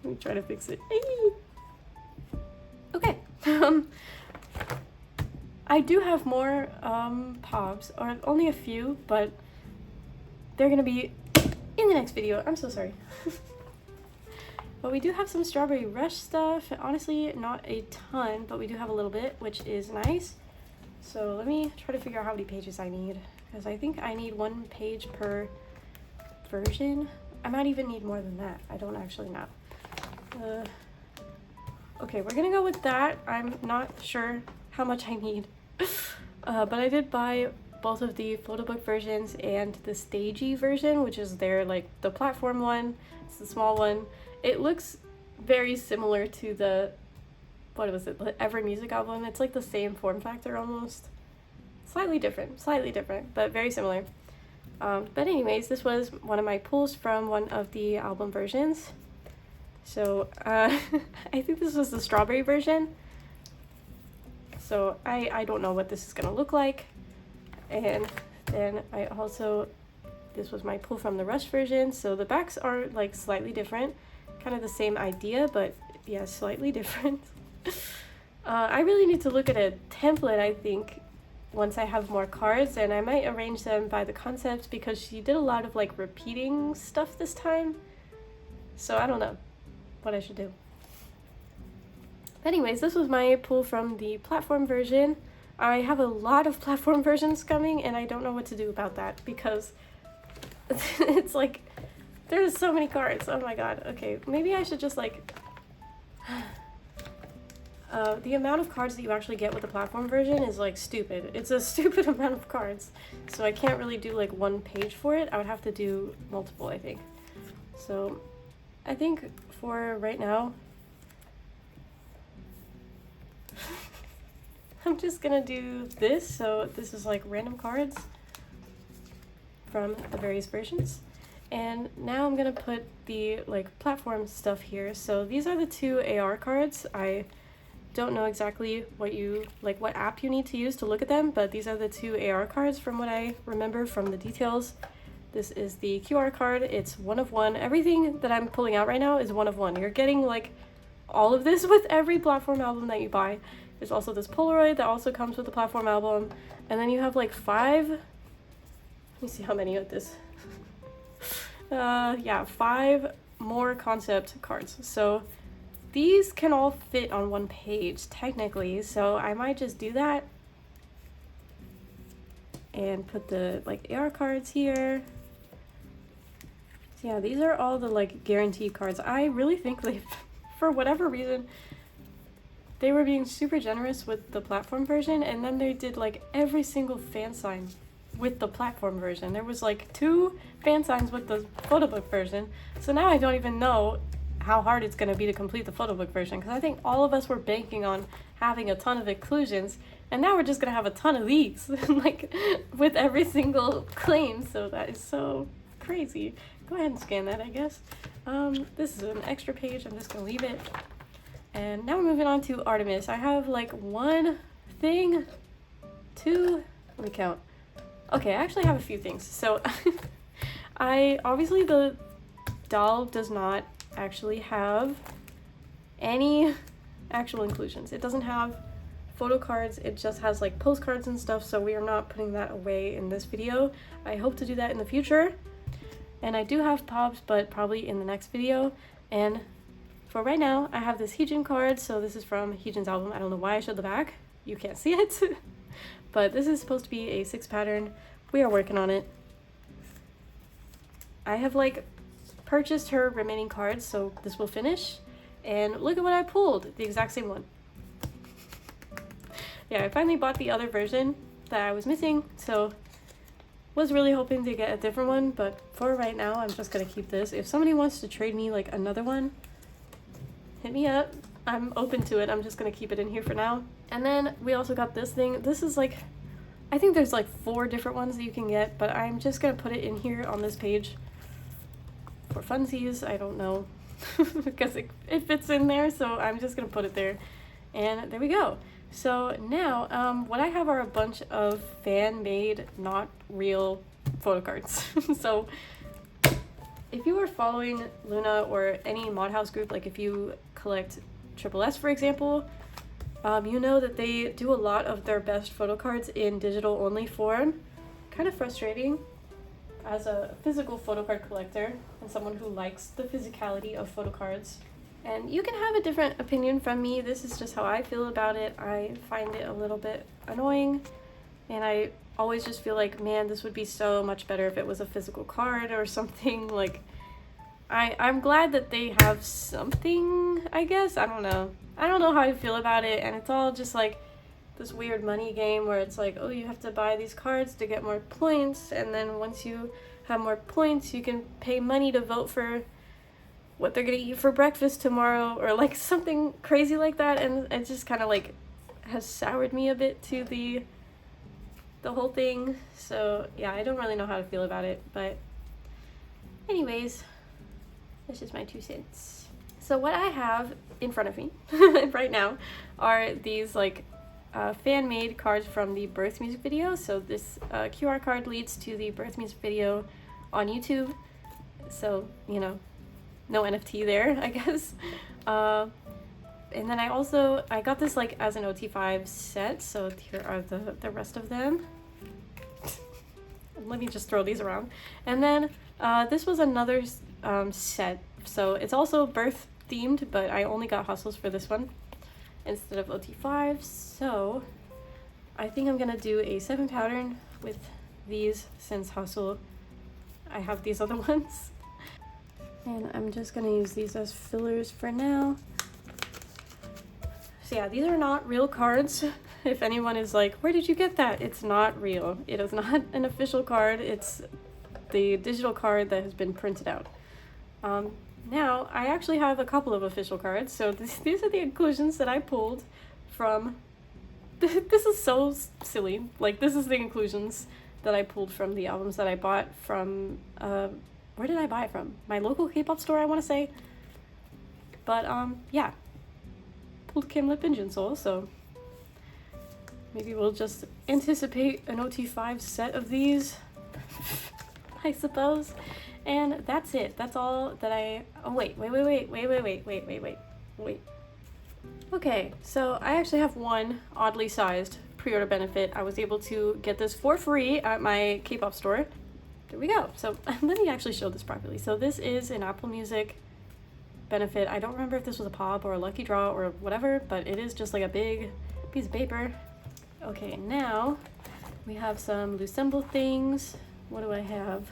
me try to fix it. Okay. I do have more pops, or only a few, but they're gonna be in the next video. I'm so sorry. But we do have some Strawberry Rush stuff. Honestly, not a ton, but we do have a little bit, which is nice. So let me try to figure out how many pages I need, because I think I need 1 page per version. I might even need more than that. I don't actually know. Okay, we're gonna go with that. I'm not sure how much I need. But I did buy both of the photo book versions and the stagey version, which is their like the platform one. It's the small one. It looks very similar to the, what was it, the Ever Music album. It's like the same form factor almost. Slightly different, but very similar. But anyways, this was one of my pulls from one of the album versions. So I think this was the strawberry version. So I don't know what this is gonna look like. And then I also, this was my pull from the Rush version. So the backs are like slightly different, kind of the same idea, but yeah, slightly different. I really need to look at a template, I think, once I have more cards, and I might arrange them by the concepts, because she did a lot of like repeating stuff this time. So I don't know what I should do. Anyways, this was my pull from the platform version. I have a lot of platform versions coming, and I don't know what to do about that, because it's like, there's so many cards. Oh my god. Okay, maybe I should just like... the amount of cards that you actually get with the platform version is like stupid. It's a stupid amount of cards. So I can't really do like 1 page for it. I would have to do multiple, I think. So I think for right now, I'm just gonna do this. So this is like random cards from the various versions. And now I'm gonna put the like platform stuff here. So these are the 2 AR cards. I don't know exactly what what app you need to use to look at them, but these are the 2 AR cards from what I remember from the details. This is the QR card. It's 1 of 1. Everything that I'm pulling out right now is 1 of 1. You're getting like all of this with every platform album that you buy. There's also this Polaroid that also comes with the platform album. And then you have like 5, let me see how many of this. Yeah, 5 more concept cards. So these can all fit on 1 page technically, so I might just do that and put the like AR cards here. So yeah, these are all the like guaranteed cards. I really think they, for whatever reason, they were being super generous with the platform version, and then they did like every single fan sign with the platform version. There was like 2 fan signs with the photo book version, so now I don't even know how hard it's going to be to complete the photo book version, because I think all of us were banking on having a ton of inclusions, and now we're just going to have a ton of these like with every single claim. So that is so crazy. Go ahead and scan that, I guess. This is an extra page. I'm just going to leave it. And now we're moving on to ARTMS. I have like 1 thing, 2, let me count. Okay, I actually have a few things. So obviously the doll does not actually have any actual inclusions. It doesn't have photo cards, it just has like postcards and stuff, so we are not putting that away in this video. I hope to do that in the future. And I do have pops, but probably in the next video. And for right now, I have this Hyunjae card. So this is from Hyunjae's album. I don't know why I showed the back. You can't see it. But this is supposed to be a 6 pattern. We are working on it. I have like purchased her remaining cards, so this will finish. And look at what I pulled, the exact same one. Yeah, I finally bought the other version that I was missing, so was really hoping to get a different one, but for right now, I'm just gonna keep this. If somebody wants to trade me like another one, hit me up. I'm open to it. I'm just gonna keep it in here for now. And then we also got this thing. This is like, I think there's like 4 different ones that you can get, but I'm just gonna put it in here on this page for funsies. I don't know, because it fits in there, so I'm just gonna put it there. And there we go. So now what I have are a bunch of fan-made, not real photo cards. So if you are following Loona or any mod house group, like if you collect S, for example, you know that they do a lot of their best photo cards in digital only form. Kind of frustrating as a physical photo card collector and someone who likes the physicality of photo cards. And you can have a different opinion from me. This is just how I feel about it. I find it a little bit annoying, and I always just feel like, man, this would be so much better if it was a physical card or something. Like, I'm glad that they have something, I guess. I don't know how I feel about it, and it's all just like this weird money game where it's like, oh, you have to buy these cards to get more points, and then once you have more points, you can pay money to vote for what they're gonna eat for breakfast tomorrow, or like something crazy like that. And it just kind of like has soured me a bit to the whole thing. So yeah, I don't really know how to feel about it, but anyways, that's just my 2 cents. So what I have in front of me right now are these like fan-made cards from the Birth music video. So this QR card leads to the Birth music video on YouTube, so you know, no NFT there, I guess. And then I got this like as an OT5 set, so here are the rest of them. Let me just throw these around. And then this was another set, so it's also birth themed, but I only got hustles for this one instead of OT5, so I think I'm gonna do a 7 pattern with these, since hustle I have these other ones. And I'm just gonna use these as fillers for now. So yeah, these are not real cards. If anyone is like, where did you get that? It's not real. It is not an official card. It's the digital card that has been printed out. Now, I actually have a couple of official cards. So these are the inclusions that I pulled from... This is so silly. Like, this is the inclusions that I pulled from the albums that I bought from... where did I buy it from? My local K-pop store, I want to say. But, yeah. Pulled Kim Lip and Jinsol, so maybe we'll just anticipate an OT5 set of these, I suppose. And that's it. That's all that I... Oh, wait. Okay, so I actually have one oddly sized pre-order benefit. I was able to get this for free at my K-pop store. There we go. So let me actually show this properly. So this is an Apple Music benefit. I don't remember if this was a pop or a lucky draw or whatever, but it is just like a big piece of paper. Okay, now we have some Loossemble things. What do I have?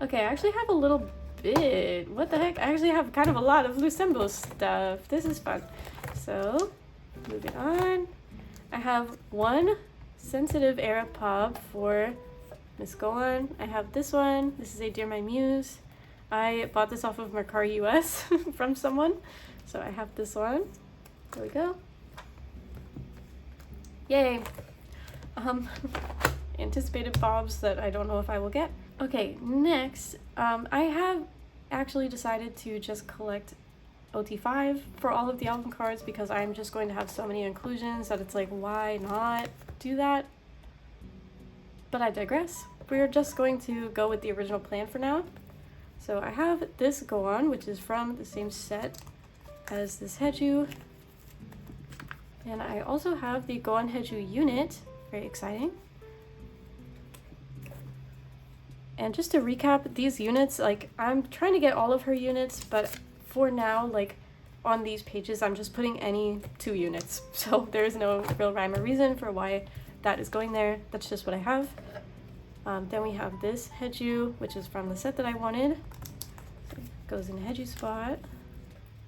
Okay, I actually have a little bit. What the heck? I actually have kind of a lot of Loossemble stuff. This is fun. So, moving on. I have one sensitive era pop for Miscellaneous. I have this one. This is a Dear My Muse. I bought this off of Mercari US from someone. So I have this one. There we go. Yay. Anticipated bobs that I don't know if I will get. Okay, next, I have actually decided to just collect OT5 for all of the album cards because I'm just going to have so many inclusions that it's like, why not do that? But I digress. We're just going to go with the original plan for now. So I have this Go-On, which is from the same set as this Haeju. And I also have the Go-On Haeju unit, very exciting. And just to recap, these units, like, I'm trying to get all of her units, but for now, like, on these pages, I'm just putting any 2 units. So there's no real rhyme or reason for why that is going there. That's just what I have. Then we have this Heju, which is from the set that I wanted. Goes in Heju spot.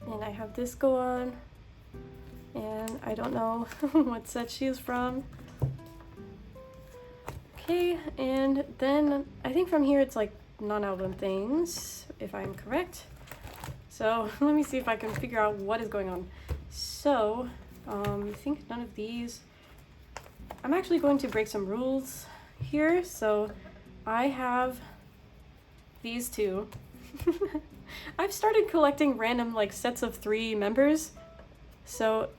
And I have this go on. And I don't know what set she is from. Okay, and then I think from here it's like non-album things, if I'm correct. So let me see if I can figure out what is going on. So, I think none of these. I'm actually going to break some rules here. So I have these two. I've started collecting random like sets of 3 members. So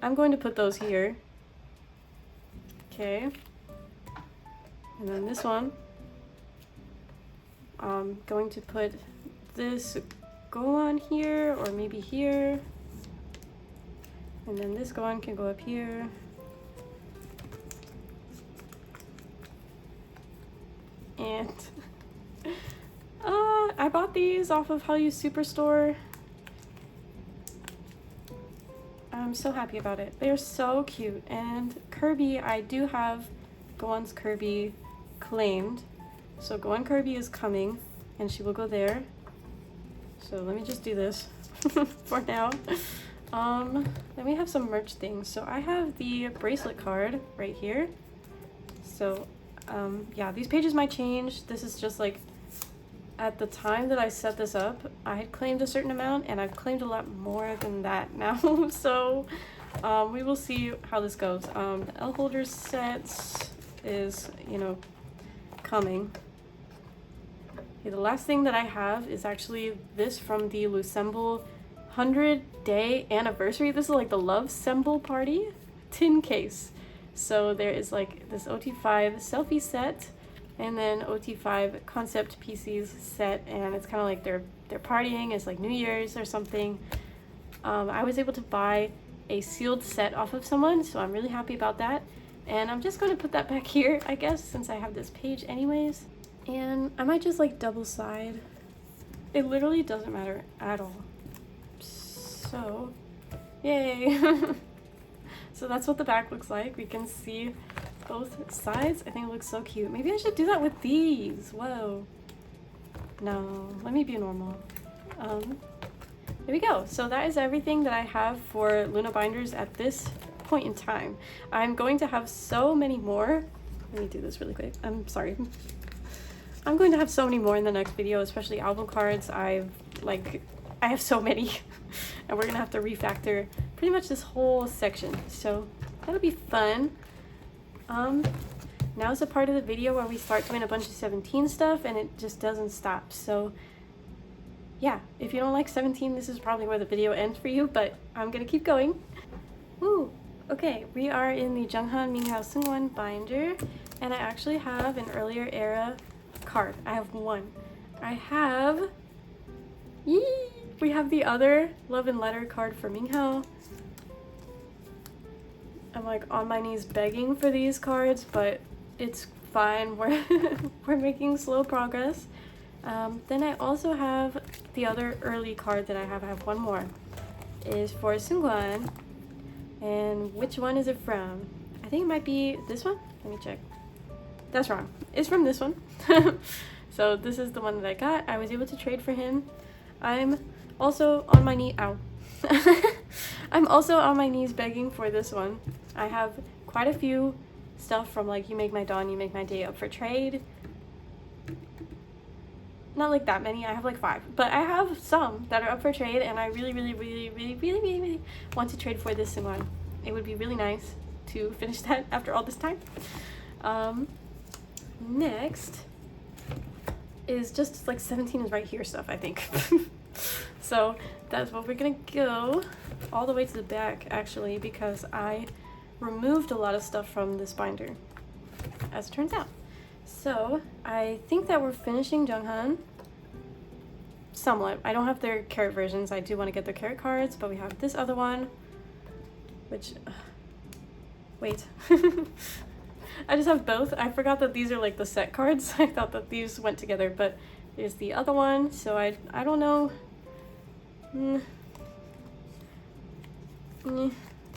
I'm going to put those here. Okay. And then this one. I'm going to put this go on here or maybe here. And then this go on can go up here. And I bought these off of Hallyu Superstore. I'm so happy about it. They're so cute. And Kirby, I do have Go-on's Kirby claimed. So Go-on Kirby is coming and she will go there. So let me just do this for now. Then we have some merch things. So I have the bracelet card right here. So yeah, these pages might change. This is just like at the time that I set this up, I had claimed a certain amount and I've claimed a lot more than that now. So we will see how this goes. The L holder sets is, you know, coming. Okay, the last thing that I have is actually this from the Loossemble 100-day anniversary. This is like the Loossemble party tin case. So there is like this OT5 selfie set and then OT5 concept PCs set, and it's kind of like they're partying. It's like New Year's or something. I was able to buy a sealed set off of someone, so I'm really happy about that. And I'm just going to put that back here, I guess, since I have this page anyways. And I might just like double side. It literally doesn't matter at all. So, yay! So that's what the back looks like. We can see both sides. I think it looks so cute. Maybe I should do that with these. Whoa. No, let me be normal. There we go. So that is everything that I have for Loona binders at this point in time. I'm going to have so many more. Let me do this really quick. I'm sorry. I'm going to have so many more in the next video, especially album cards. I have so many and we're gonna have to refactor pretty much this whole section. So that'll be fun. Now is the part of the video where we start doing a bunch of 17 stuff and it just doesn't stop. So yeah, if you don't like 17, this is probably where the video ends for you, but I'm gonna keep going. Woo! Okay, we are in the Jeonghan, Minghao, Seungkwan binder, and I actually have an earlier era card. I have one. I have... Yee! We have the other Love and Letter card for Minghao. I'm like on my knees begging for these cards, but it's fine. We're making slow progress. Then I also have the other early card that I have. I have one more. Is for Seungkwan. And which one is it from? I think it might be this one. Let me check. That's wrong. It's from this one. So this is the one that I got. I was able to trade for him. I'm also on my knee. Ow. I'm also on my knees begging for this one. I have quite a few stuff from like You Make My Dawn, You Make My Day up for trade. Not like that many. I have like 5, but I have some that are up for trade, and I really want to trade for this one. It would be really nice to finish that after all this time. Next is just like 17 is right here stuff, I think. So that's what we're gonna go all the way to the back actually, because I removed a lot of stuff from this binder, as it turns out. So I think that we're finishing Jeonghan somewhat. I don't have their carrot versions. I do want to get their carrot cards, but we have this other one, which wait. I just have both. I forgot that these are like the set cards. I thought that these went together, but there's the other one. So I don't know.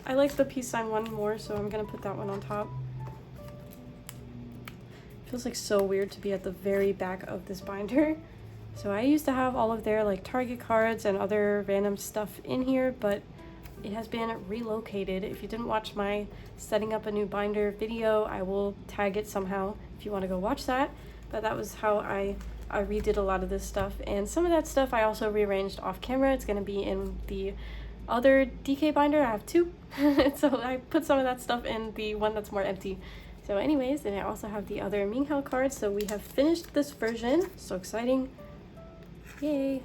I like the peace sign one more, so I'm gonna put that one on top. Feels like so weird to be at the very back of this binder. So I used to have all of their like Target cards and other random stuff in here, but it has been relocated. If you didn't watch my setting up a new binder video, I will tag it somehow if you want to go watch that. But that was how I redid a lot of this stuff, and some of that stuff I also rearranged off camera. It's going to be in the other DK binder. I have two, so I put some of that stuff in the one that's more empty. So anyways, and I also have the other Minghao cards. So we have finished this version. So exciting. Yay.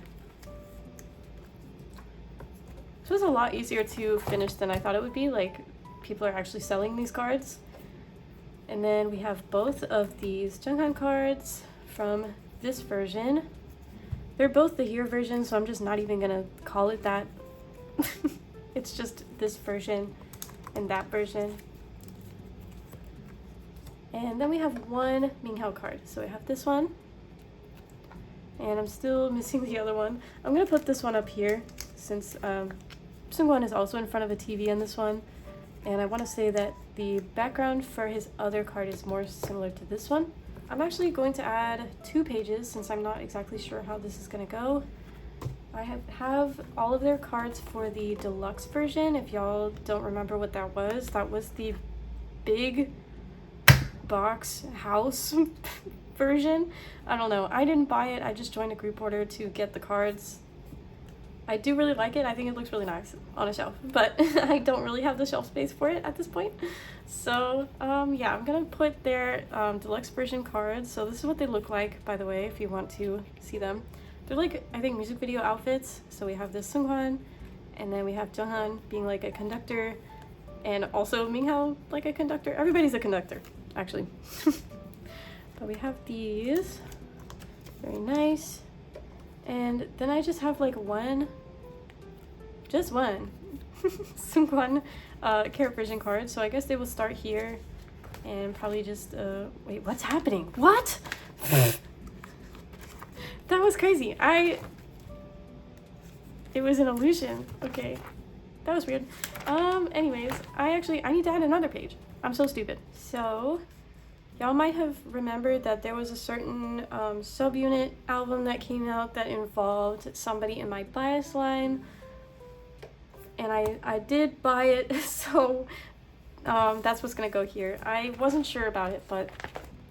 This was a lot easier to finish than I thought it would be. Like, people are actually selling these cards. And then we have both of these Jeonghan cards from this version. They're both the year version, so I'm just not even gonna call it that. It's just this version and that version. And then we have one Minghao card. So we have this one. And I'm still missing the other one. I'm gonna put this one up here since Seungkwan is also in front of a TV in this one. And I want to say that the background for his other card is more similar to this one. I'm actually going to add 2 pages since I'm not exactly sure how this is going to go. I have all of their cards for the deluxe version. If y'all don't remember what that was the big box house version. I don't know. I didn't buy it. I just joined a group order to get the cards. I do really like it. I think it looks really nice on a shelf, but I don't really have the shelf space for it at this point. So yeah, I'm gonna put their deluxe version cards. So this is what they look like, by the way, if you want to see them. They're like, I think, music video outfits. So we have this Seungkwan, and then we have Jeonghan being like a conductor, and also Minghao like a conductor. Everybody's a conductor, actually. But we have these. Very nice. And then I just have like just one Seungkwan character version card. So I guess they will start here and probably just, wait, what's happening? What? That was crazy. It was an illusion. Okay. That was weird. Anyways, I need to add another page. I'm so stupid. So y'all might have remembered that there was a certain subunit album that came out that involved somebody in my bias line, and I did buy it, so that's what's gonna go here. I wasn't sure about it, but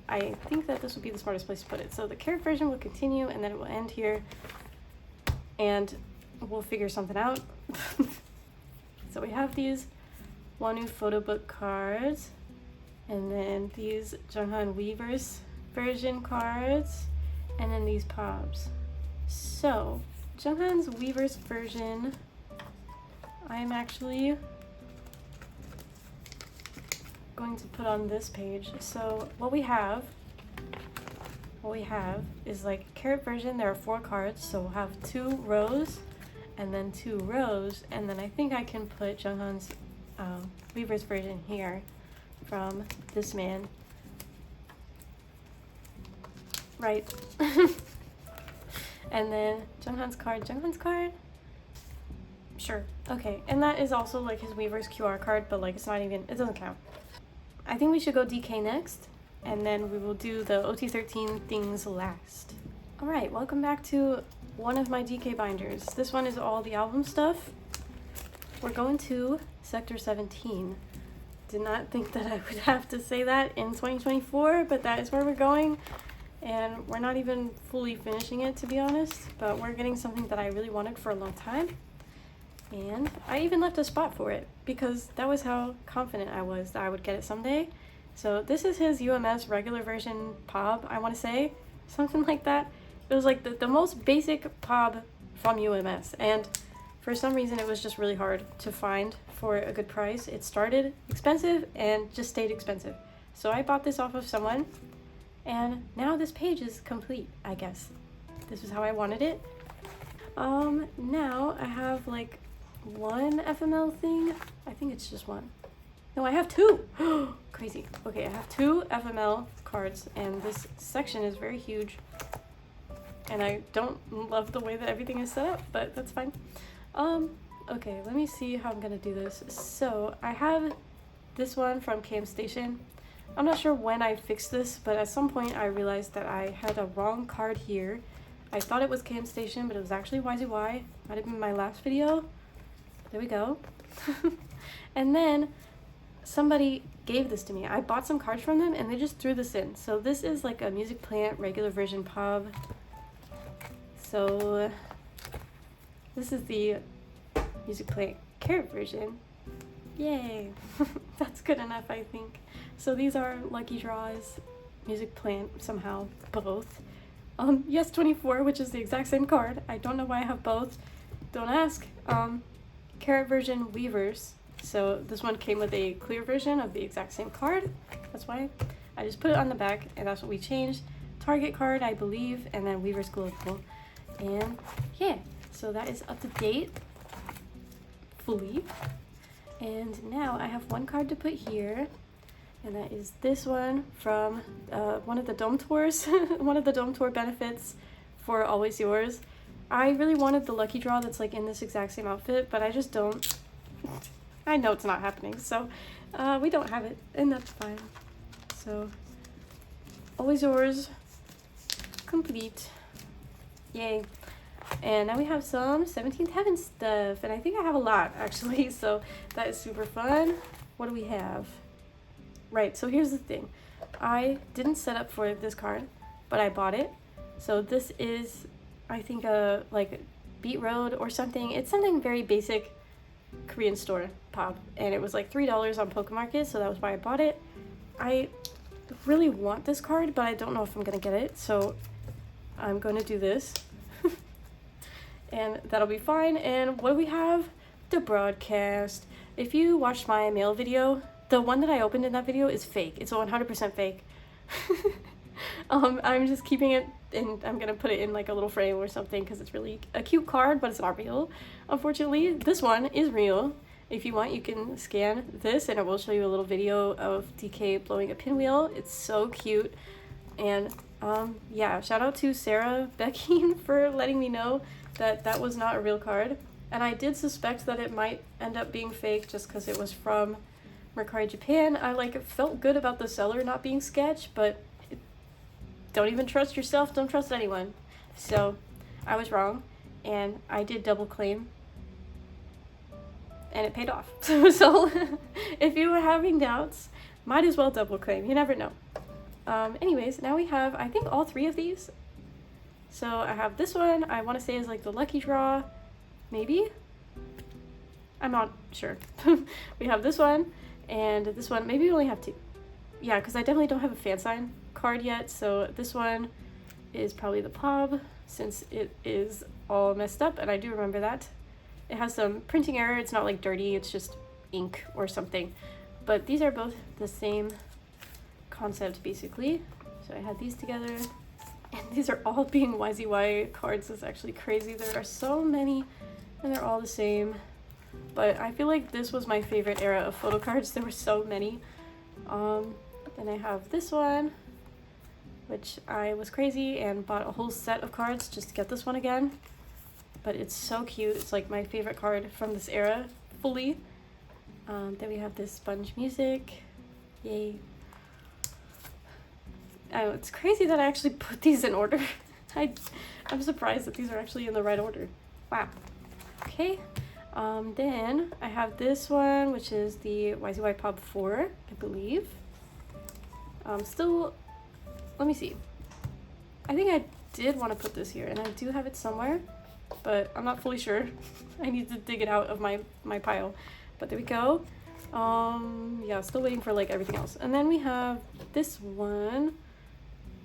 I think that this would be the smartest place to put it. So the character version will continue, and then it will end here, and we'll figure something out. So we have these Wonu photo book cards. And then these Jeonghan Weverse version cards, and then these Pobs. So, Jeonghan's Weverse version, I'm actually going to put on this page. So, what we have is like carrot version. There are 4 cards, so we'll have 2 rows, and then 2 rows, and then I think I can put Jeonghan's Weverse version here. From this man. Right. And then Jeonghan's card. Sure. Okay. And that is also like his Weverse QR card, but like it doesn't count. I think we should go DK next, and then we will do the OT13 things last. Alright, welcome back to one of my DK binders. This one is all the album stuff. We're going to Sector 17. Did not think that I would have to say that in 2024, but that is where we're going. And we're not even fully finishing it, to be honest, but we're getting something that I really wanted for a long time. And I even left a spot for it because that was how confident I was that I would get it someday. So this is his UMS regular version POB, I want to say. Something like that. It was like the most basic POB from UMS. And for some reason, it was just really hard to find for a good price. It started expensive and just stayed expensive. So I bought this off of someone, and now this page is complete, I guess. This is how I wanted it. Now I have like 1 FML thing. I think it's just 1. No, I have 2. Crazy. Okay, I have 2 FML cards, and this section is very huge. And I don't love the way that everything is set up, but that's fine. Okay, let me see how I'm gonna do this. So I have this one from Cam Station. I'm not sure when I fixed this, but at some point I realized that I had a wrong card here. I thought it was Cam Station, but it was actually YZY. Might have been my last video. There we go. And then somebody gave this to me. I bought some cards from them and they just threw this in. So this is like a Music Plant regular version pub. So this is the Music Plant carrot version. Yay! That's good enough, I think. So these are lucky draws, Music Plant somehow, both. Yes 24, which is the exact same card. I don't know why I have both. Don't ask. Carrot version Weavers. So this one came with a clear version of the exact same card. That's why I just put it on the back, and that's what we changed. Target card, I believe, and then Weaver's Global. And yeah, so that is up to date fully. And now I have one card to put here, and that is this one from one of the Dome Tours, one of the Dome Tour benefits for Always Yours. I really wanted the lucky draw that's like in this exact same outfit, but I just don't. I know it's not happening, so we don't have it, and that's fine. So Always Yours complete. Yay. And now we have some 17th Heaven stuff, and I think I have a lot actually, so that is super fun. What do we have? Right, so here's the thing. I didn't set up for this card, but I bought it. So this is, I think, a like Beat Road or something. It's something very basic Korean store pop, and it was like $3 on Pokemarket, so that was why I bought it. I really want this card, but I don't know if I'm gonna get it, so I'm going to do this. And that'll be fine. And what do we have? The broadcast. If you watched my mail video, the one that I opened in that video is fake. It's 100% fake. I'm just keeping it, and I'm gonna put it in like a little frame or something because it's really a cute card, but it's not real. Unfortunately, this one is real. If you want, you can scan this and it will show you a little video of DK blowing a pinwheel. It's so cute. And yeah, shout out to Sarah Becking for letting me know that that was not a real card. And I did suspect that it might end up being fake just because it was from Mercari Japan. I like felt good about the seller not being sketch, but don't even trust yourself, don't trust anyone. So I was wrong, and I did double claim, and it paid off. So if you were having doubts, might as well double claim, you never know. Anyways, now we have, I think, all three of these. So I have this one, I want to say is like the lucky draw, maybe? I'm not sure. We have this one, and this one, maybe we only have two. Yeah, because I definitely don't have a fan sign card yet, so this one is probably the pub, since it is all messed up, and I do remember that. It has some printing error, it's not like dirty, it's just ink or something. But these are both the same concept, basically. So I had these together, and these are all being YZY cards. It's actually crazy. There are so many, and they're all the same. But I feel like this was my favorite era of photo cards. There were so many. Then I have this one, which I was crazy and bought a whole set of cards just to get this one again. But it's so cute. It's like my favorite card from this era, fully. Then we have this Sponge Music. Yay. Oh, it's crazy that I actually put these in order. I'm surprised that these are actually in the right order. Wow. Okay. Then I have this one, which is the YZY Pop 4, I believe. Still, let me see. I think I did want to put this here, and I do have it somewhere, but I'm not fully sure. I need to dig it out of my pile. But there we go. Yeah, still waiting for like everything else. And then we have this one.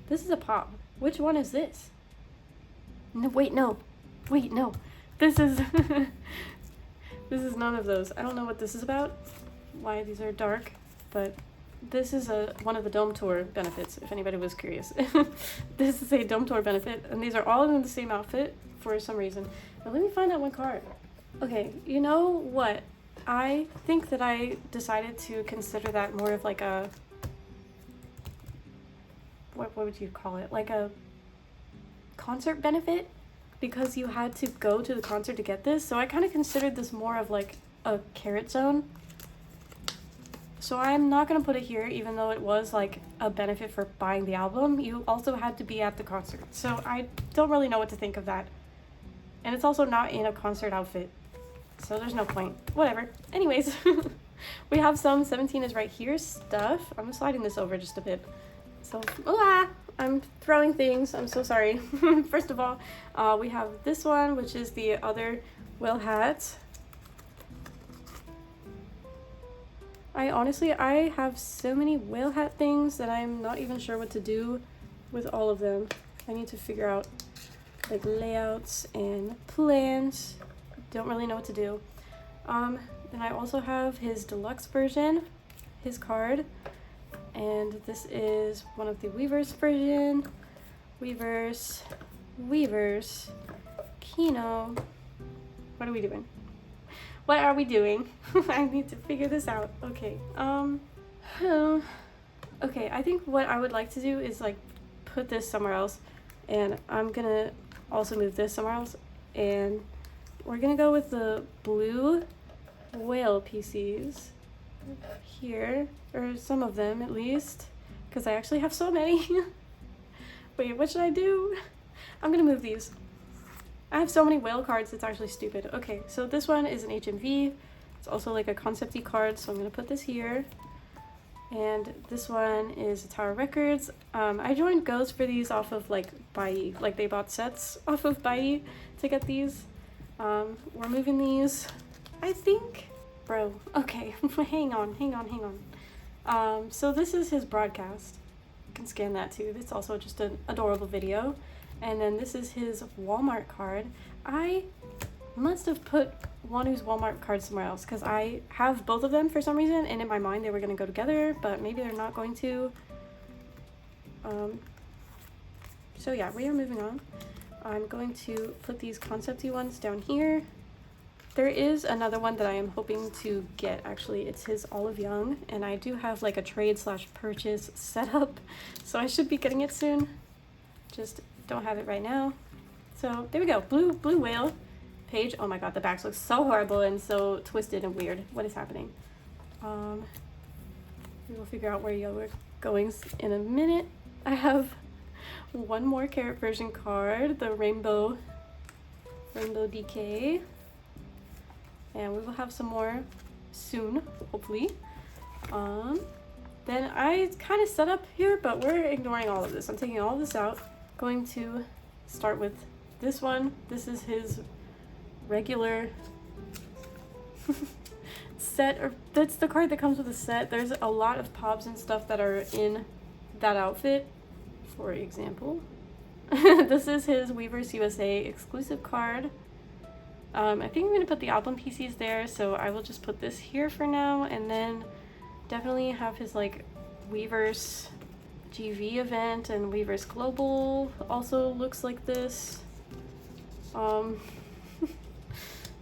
This is a pop. Which one is this? No, wait, no. Wait, no. This is this is none of those. I don't know what this is about, why these are dark, but this is one of the Dome Tour benefits, if anybody was curious. This is a Dome Tour benefit, and these are all in the same outfit for some reason. Now let me find that one card. Okay, you know what? I think that I decided to consider that more of like a, what would you call it? Like a concert benefit, because you had to go to the concert to get this. So I kind of considered this more of like a carrot zone. So I'm not gonna put it here, even though it was like a benefit for buying the album. You also had to be at the concert. So I don't really know what to think of that. And it's also not in a concert outfit. So there's no point. Whatever. Anyways, we have some 17 is right here stuff. I'm sliding this over just a bit. So, I'm throwing things. I'm so sorry. First of all, we have this one, which is the other whale hat. I have so many whale hat things that I'm not even sure what to do with all of them. I need to figure out like layouts and plans. Don't really know what to do. Then I also have his deluxe version, his card, and this is one of the Weavers version. Weavers, Kino. What are we doing? What are we doing? I need to figure this out. Okay. Okay, I think what I would like to do is like put this somewhere else, and I'm gonna also move this somewhere else, and we're gonna go with the blue whale PCs here, or some of them at least, because I actually have so many. Wait, what should I do? I'm gonna move these. I have so many whale cards, it's actually stupid. Okay, so this one is an HMV. It's also like a concept-y card, so I'm gonna put this here. And this one is a Tower Records. I joined Goes for these off of like Buyee. Like they bought sets off of Buyee to get these. We're moving these, I think. Bro, okay, hang on. So this is his broadcast. You can scan that too. It's also just an adorable video. And then this is his Walmart card. I must have put Wanu's Walmart card somewhere else because I have both of them for some reason, and in my mind they were going to go together, but maybe they're not going to. So yeah, we are moving on. I'm going to put these concept-y ones down here. There is another one that I am hoping to get, actually. It's his Olive Young, and I do have like a trade/purchase set up, so I should be getting it soon. Just don't have it right now. So there we go. Blue whale page. Oh my god, the backs look so horrible and so twisted and weird. What is happening? We will figure out where you're going in a minute. I have one more carrot version card, the rainbow DK, and we will have some more soon, hopefully. Then I kind of set up here, but we're ignoring all of this. I'm taking all of this out. Going to start with this one. This is his regular set, or that's the card that comes with a set. There's a lot of pops and stuff that are in that outfit. For example, this is his Weavers USA exclusive card. I think I'm gonna put the album PCs there, so I will just put this here for now, and then definitely have his like Weavers GV event, and Weavers Global also looks like this.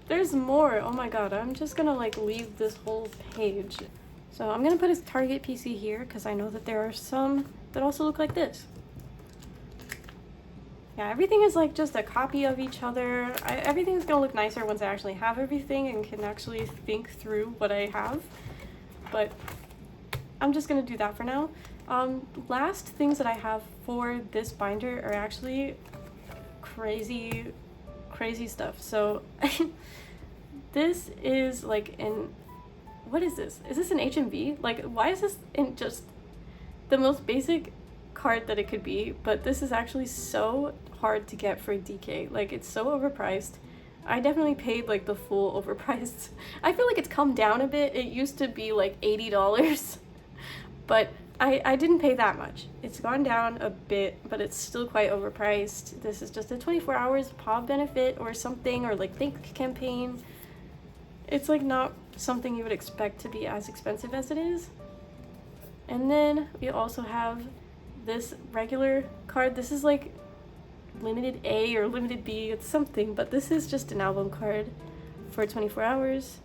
There's more. Oh my god, I'm just gonna like leave this whole page. So I'm gonna put his Target PC here because I know that there are some that also look like this. Yeah, everything is like just a copy of each other. Everything's gonna look nicer once I actually have everything and can actually think through what I have, but I'm just gonna do that for now. Last things that I have for this binder are actually crazy stuff. So this is like what is this? Is this an HMV? Like, why is this in just the most basic card that it could be? But this is actually so hard to get for DK. Like, it's so overpriced. I definitely paid like the full overpriced. I feel like it's come down a bit. It used to be like $80, but I didn't pay that much. It's gone down a bit, but it's still quite overpriced. This is just a 24 hours POB benefit or something, or like thank campaign. It's like not something you would expect to be as expensive as it is. And then we also have this regular card. This is like limited A or limited B, it's something, but this is just an album card for 24 hours.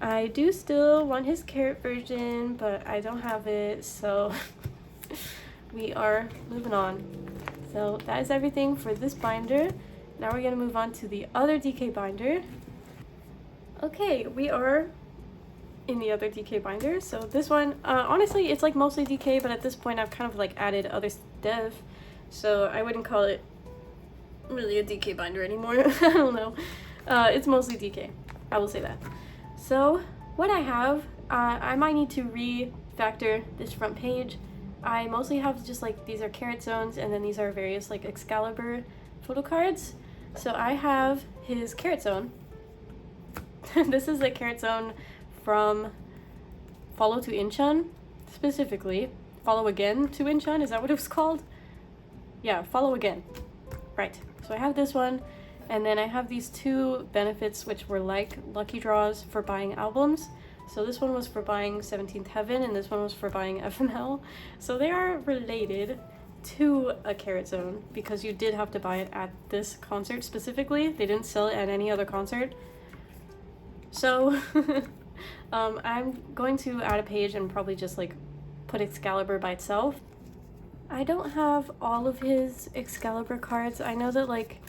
I do still want his carrot version, but I don't have it, so we are moving on. So that is everything for this binder. Now we're gonna move on to the other DK binder. Okay, we are in the other DK binder. So this one, honestly, it's like mostly DK, but at this point I've kind of like added other stuff, so I wouldn't call it really a DK binder anymore. I don't know. It's mostly DK. I will say that. So what I have, I might need to refactor this front page. I mostly have just like, these are carat zones, and then these are various like Excalibur photo cards. So I have his carat zone. This is the carat zone from Follow to Incheon, specifically. Follow Again to Incheon, is that what it was called? Yeah, Follow Again. Right. So I have this one, and then I have these two benefits which were like lucky draws for buying albums. So this one was for buying 17th Heaven, and this one was for buying FML. So they are related to a carat zone because you did have to buy it at this concert specifically. They didn't sell it at any other concert. So I'm going to add a page and probably just like put Excalibur by itself. I don't have all of his Excalibur cards. I know that like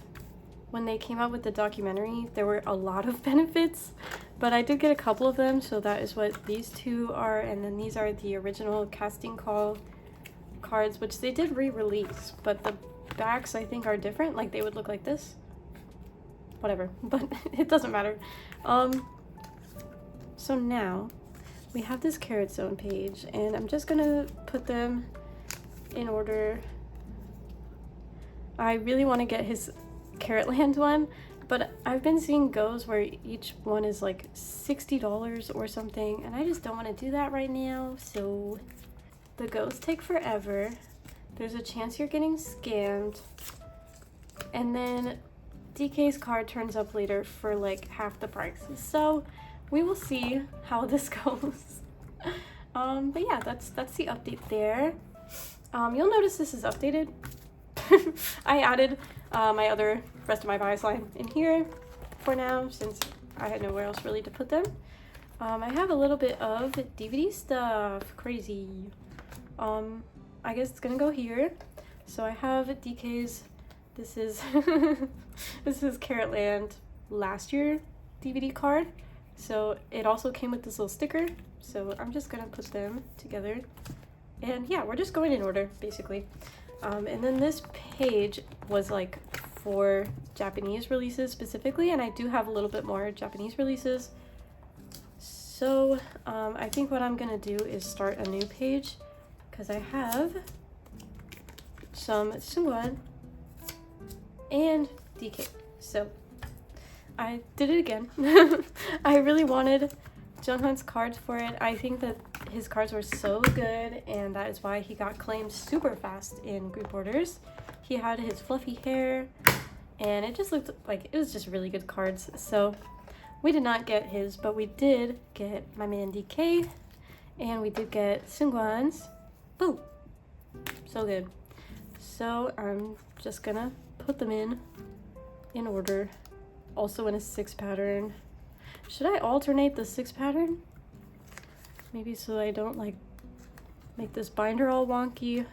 when they came out with the documentary, there were a lot of benefits, but I did get a couple of them. So that is what these two are, and then these are the original casting call cards, which they did re-release, but the backs I think are different. Like they would look like this. Whatever, but it doesn't matter. So now we have this carat zone page, and I'm just gonna put them in order. I really want to get his Carrot Land one, but I've been seeing goes where each one is like $60 or something, and I just don't want to do that right now. So the goes take forever. There's a chance you're getting scammed, and then DK's card turns up later for like half the price. So we will see how this goes. But yeah, that's the update there. You'll notice this is updated. I added my other rest of my bias line in here for now, since I had nowhere else really to put them. I have a little bit of DVD stuff. Crazy. I guess it's gonna go here. So I have DK's. This is this is Carrot Land last year DVD card. So it also came with this little sticker. So I'm just gonna put them together. And yeah, we're just going in order, basically. And then this page was like for Japanese releases specifically, and I do have a little bit more Japanese releases. So I think what I'm gonna do is start a new page, because I have some Seungkwan and DK. So I did it again. I really wanted Jeonghan's cards for it. I think that his cards were so good, and that is why he got claimed super fast in group orders. He had his fluffy hair, and it just looked like it was just really good cards. So we did not get his, but we did get my man DK, and we did get Seungkwan's. Boo! So good. So I'm just gonna put them in order, also in a 6 pattern. Should I alternate the 6 pattern? Maybe so I don't like make this binder all wonky.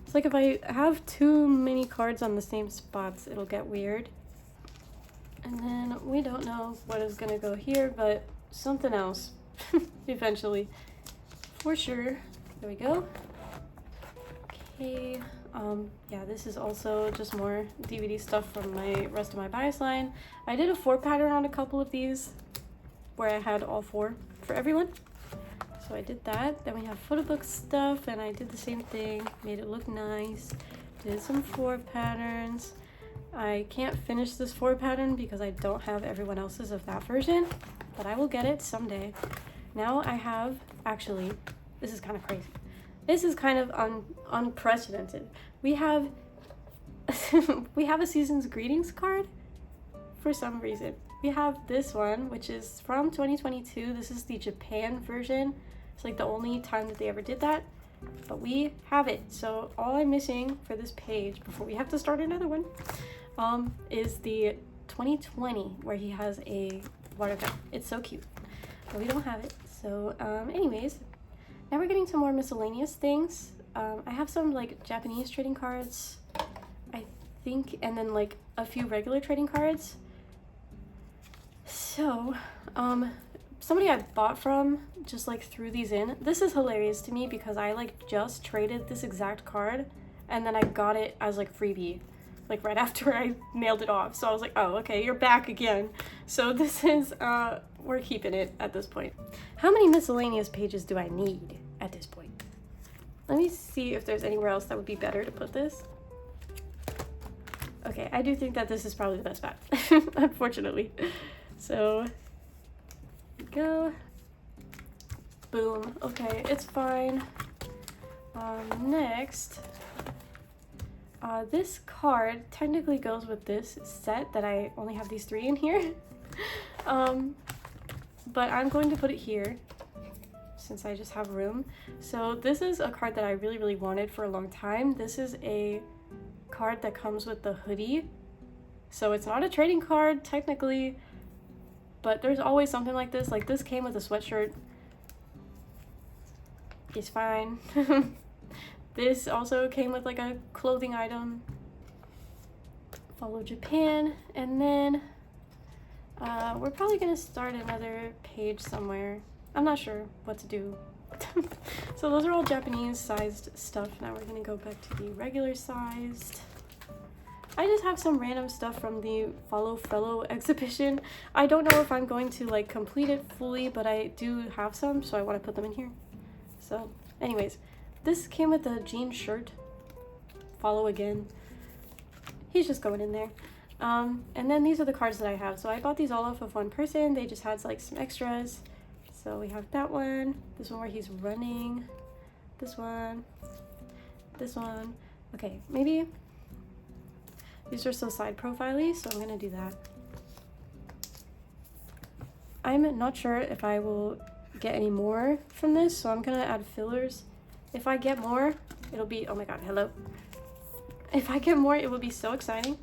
It's like if I have too many cards on the same spots, it'll get weird. And then we don't know what is gonna go here, but something else eventually, for sure. There we go. Okay. Yeah, this is also just more DVD stuff from my rest of my bias line. I did a 4 pattern on a couple of these where I had all 4 for everyone. So I did that. Then we have photo book stuff, and I did the same thing, made it look nice. Did some 4 patterns. I can't finish this 4 pattern because I don't have everyone else's of that version, but I will get it someday. Now I have, actually, this is kind of crazy. This is kind of unprecedented. We have we have a season's greetings card for some reason. We have this one, which is from 2022. This is the Japan version. It's like the only time that they ever did that, but we have it. So all I'm missing for this page before we have to start another one is the 2020 where he has a water gun. It's so cute, but we don't have it. So anyways, now we're getting to more miscellaneous things. I have some like Japanese trading cards, I think, and then like a few regular trading cards. So somebody I bought from just like threw these in. This is hilarious to me because I like just traded this exact card and then I got it as like freebie, like right after I mailed it off. So I was like, oh, okay, you're back again. So this is, we're keeping it at this point. How many miscellaneous pages do I need at this point? Let me see if there's anywhere else that would be better to put this. Okay, I do think that this is probably the best bet, unfortunately. So, go. Boom. Okay, it's fine. Next, this card technically goes with this set that I only have these 3 in here. But I'm going to put it here since I just have room. So this is a card that I really, really wanted for a long time. This is a card that comes with the hoodie. So it's not a trading card technically, but there's always something like this. Like this came with a sweatshirt. It's fine. This also came with like a clothing item. Follow Japan. And then we're probably gonna start another page somewhere. I'm not sure what to do. So those are all Japanese sized stuff. Now we're gonna go back to the regular sized. I just have some random stuff from the Follow Fellow exhibition. I don't know if I'm going to like complete it fully, but I do have some, so I want to put them in here. So anyways, this came with a jean shirt. Follow again. He's just going in there. And then these are the cards that I have. So I bought these all off of one person. They just had like some extras. So we have that one, this one where he's running, this one. Okay, maybe these are so side profile-y, so I'm gonna do that. I'm not sure if I will get any more from this, so I'm gonna add fillers. If I get more, it'll be, oh my god, hello. If I get more, it will be so exciting.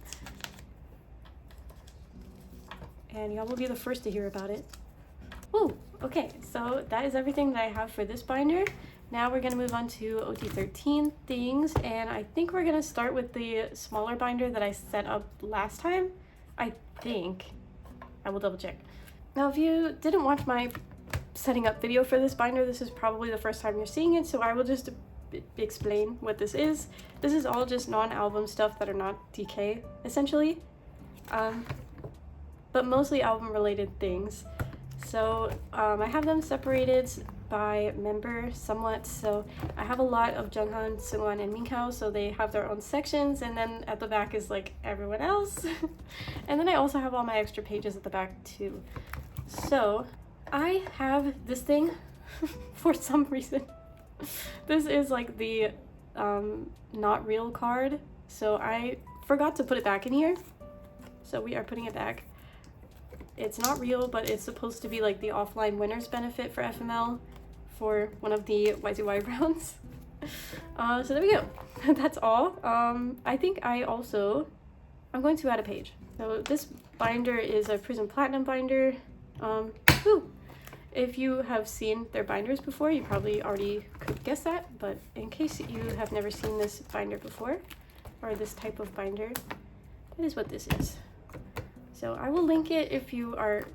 And y'all will be the first to hear about it. Woo! Okay, so that is everything that I have for this binder. Now we're gonna move on to OT13 things, and I think we're gonna start with the smaller binder that I set up last time. I think. I will double check. Now, if you didn't watch my setting up video for this binder, this is probably the first time you're seeing it, so I will just explain what this is. This is all just non-album stuff that are not DK, essentially. But mostly album related things. So I have them separated by member somewhat. So I have a lot of Jeonghan, Seungkwan, and Minghao, so they have their own sections, and then at the back is like everyone else. And then I also have all my extra pages at the back too. So I have this thing for some reason. This is like the not real card, so I forgot to put it back in here. So we are putting it back. It's not real, but it's supposed to be like the offline winners benefit for FML for one of the YZY rounds. So there we go. That's all. I think I'm going to add a page. So this binder is a Prism Platinum binder. If you have seen their binders before, you probably already could guess that, but in case you have never seen this binder before, or this type of binder, that is what this is. So I will link it if you are,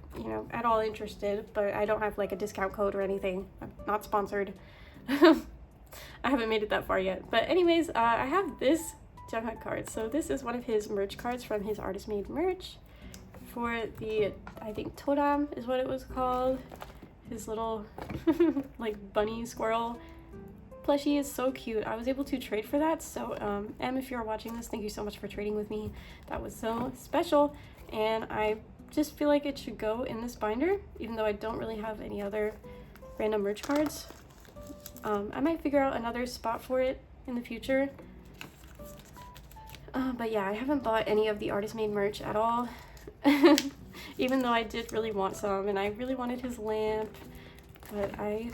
at all interested, but I don't have like a discount code or anything. I'm not sponsored. I haven't made it that far yet. But anyways, I have this Jeonghan card. So this is one of his merch cards from his artist made merch for the, I think Toram is what it was called. His little like bunny squirrel plushie is so cute. I was able to trade for that. So Em, if you're watching this, thank you so much for trading with me. That was so special. And I just feel like it should go in this binder, even though I don't really have any other random merch cards. I might figure out another spot for it in the future. But yeah, I haven't bought any of the artist made merch at all. Even though I did really want some, and I really wanted his lamp, but I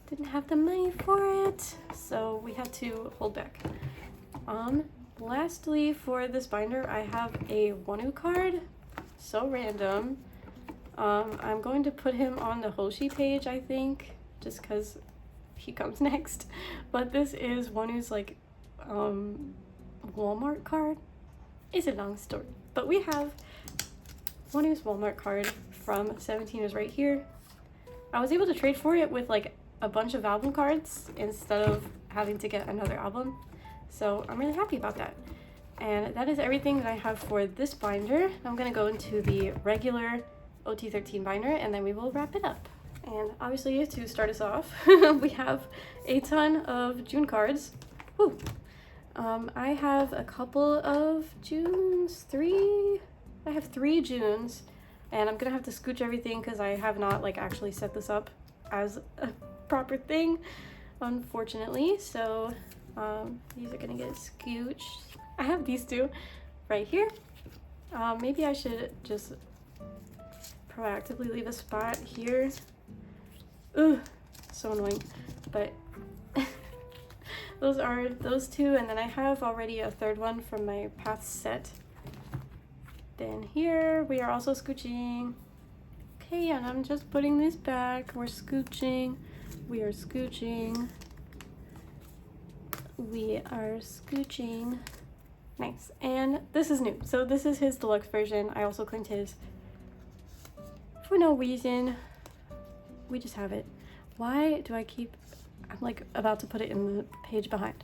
didn't have the money for it, so we had to hold back. Lastly, for this binder, I have a Wonu card. So random. I'm going to put him on the Hoshi page, I think, just because he comes next. But this is Wonu's like Walmart card. It's a long story, but we have Wonu's Walmart card from 17 is right here. I was able to trade for it with like a bunch of album cards instead of having to get another album. So I'm really happy about that. And that is everything that I have for this binder. I'm gonna go into the regular OT13 binder and then we will wrap it up. And obviously, to start us off, we have a ton of June cards. Woo! I have a couple of Junes, I have 3 Junes, and I'm gonna have to scooch everything because I have not like actually set this up as a proper thing, unfortunately. So these are gonna get scooched. I have these 2 right here. Maybe I should just proactively leave a spot here. Ugh, so annoying. But those are those 2, and then I have already a 3rd one from my past set. Then here we are also scooching. Okay, and I'm just putting these back. We're scooching. We are scooching. We are scooching. Nice. And this is new. So this is his deluxe version. I also claimed his for no reason. We just have it. Why do I keep... I'm like about to put it in the page behind.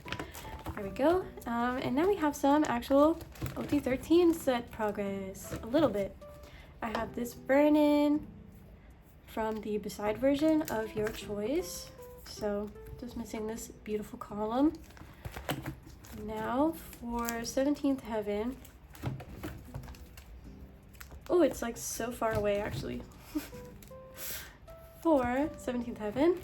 There we go. And now we have some actual OT13 set progress. A little bit. I have this Vernon from the beside version of your choice. So just missing this beautiful column. Now for 17th Heaven. Oh, it's like so far away actually. For 17th Heaven,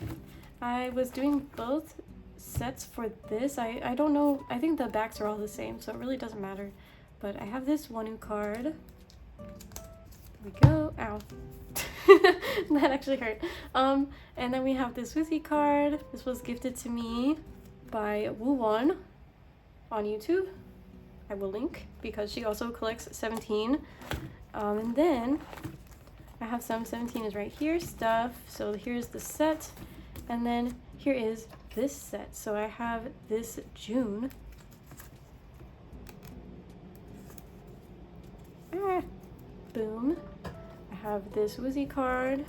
I was doing both sets for this. I don't know, I think the backs are all the same, so it really doesn't matter. But I have this Wonu card. There we go. Ow. That actually hurt. And then we have this Woozy card. This was gifted to me by Woowon on YouTube. I will link because she also collects 17. And then I have some 17 is right here stuff. So here's the set. And then here is this set. So I have this June. Boom. I have this Woozy card.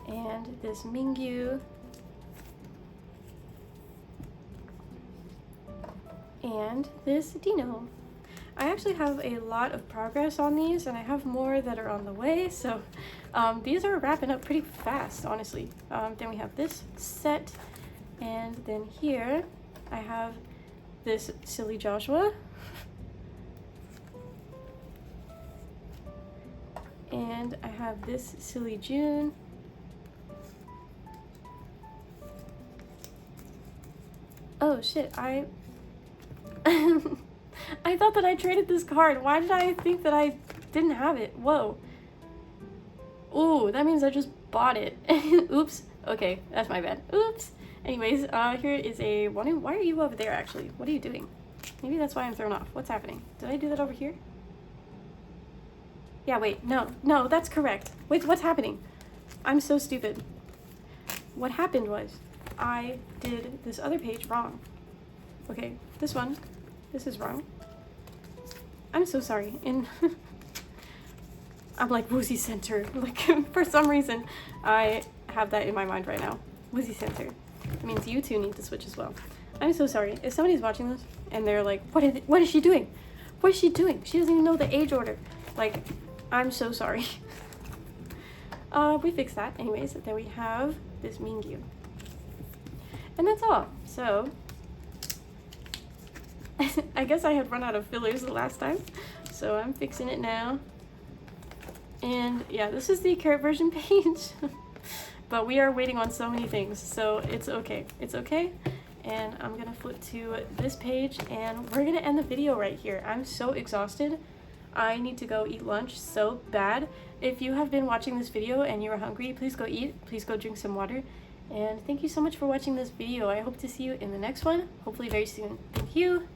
And this Mingyu. And this Dino. I actually have a lot of progress on these, and I have more that are on the way, so these are wrapping up pretty fast, honestly. Then we have this set, and then here I have this Silly Joshua, and I have this Silly June, oh shit, I thought that I traded this card. Why did I think that I didn't have it? Whoa. Ooh, that means I just bought it. Oops. Okay, that's my bad. Oops. Anyways, here is a one. Why are you over there, actually? What are you doing? Maybe that's why I'm thrown off. What's happening? Did I do that over here? Yeah, wait. No. No, that's correct. Wait, what's happening? I'm so stupid. What happened was I did this other page wrong. Okay, this one. This is wrong. I'm so sorry. And I'm like Woozy Center. Like for some reason, I have that in my mind right now. Woozy Center. It means you two need to switch as well. I'm so sorry. If somebody's watching this and they're like, what is she doing? What is she doing? She doesn't even know the age order. Like, I'm so sorry. We fixed that. Anyways, then we have this Mingyu. And that's all. So I guess I had run out of fillers the last time, so I'm fixing it now. And yeah, this is the carrot version page, but we are waiting on so many things, so it's okay. It's okay. And I'm gonna flip to this page and we're gonna end the video right here. I'm so exhausted. I need to go eat lunch so bad. If you have been watching this video and you're hungry, please go eat. Please go drink some water. And thank you so much for watching this video. I hope to see you in the next one, hopefully very soon. Thank you.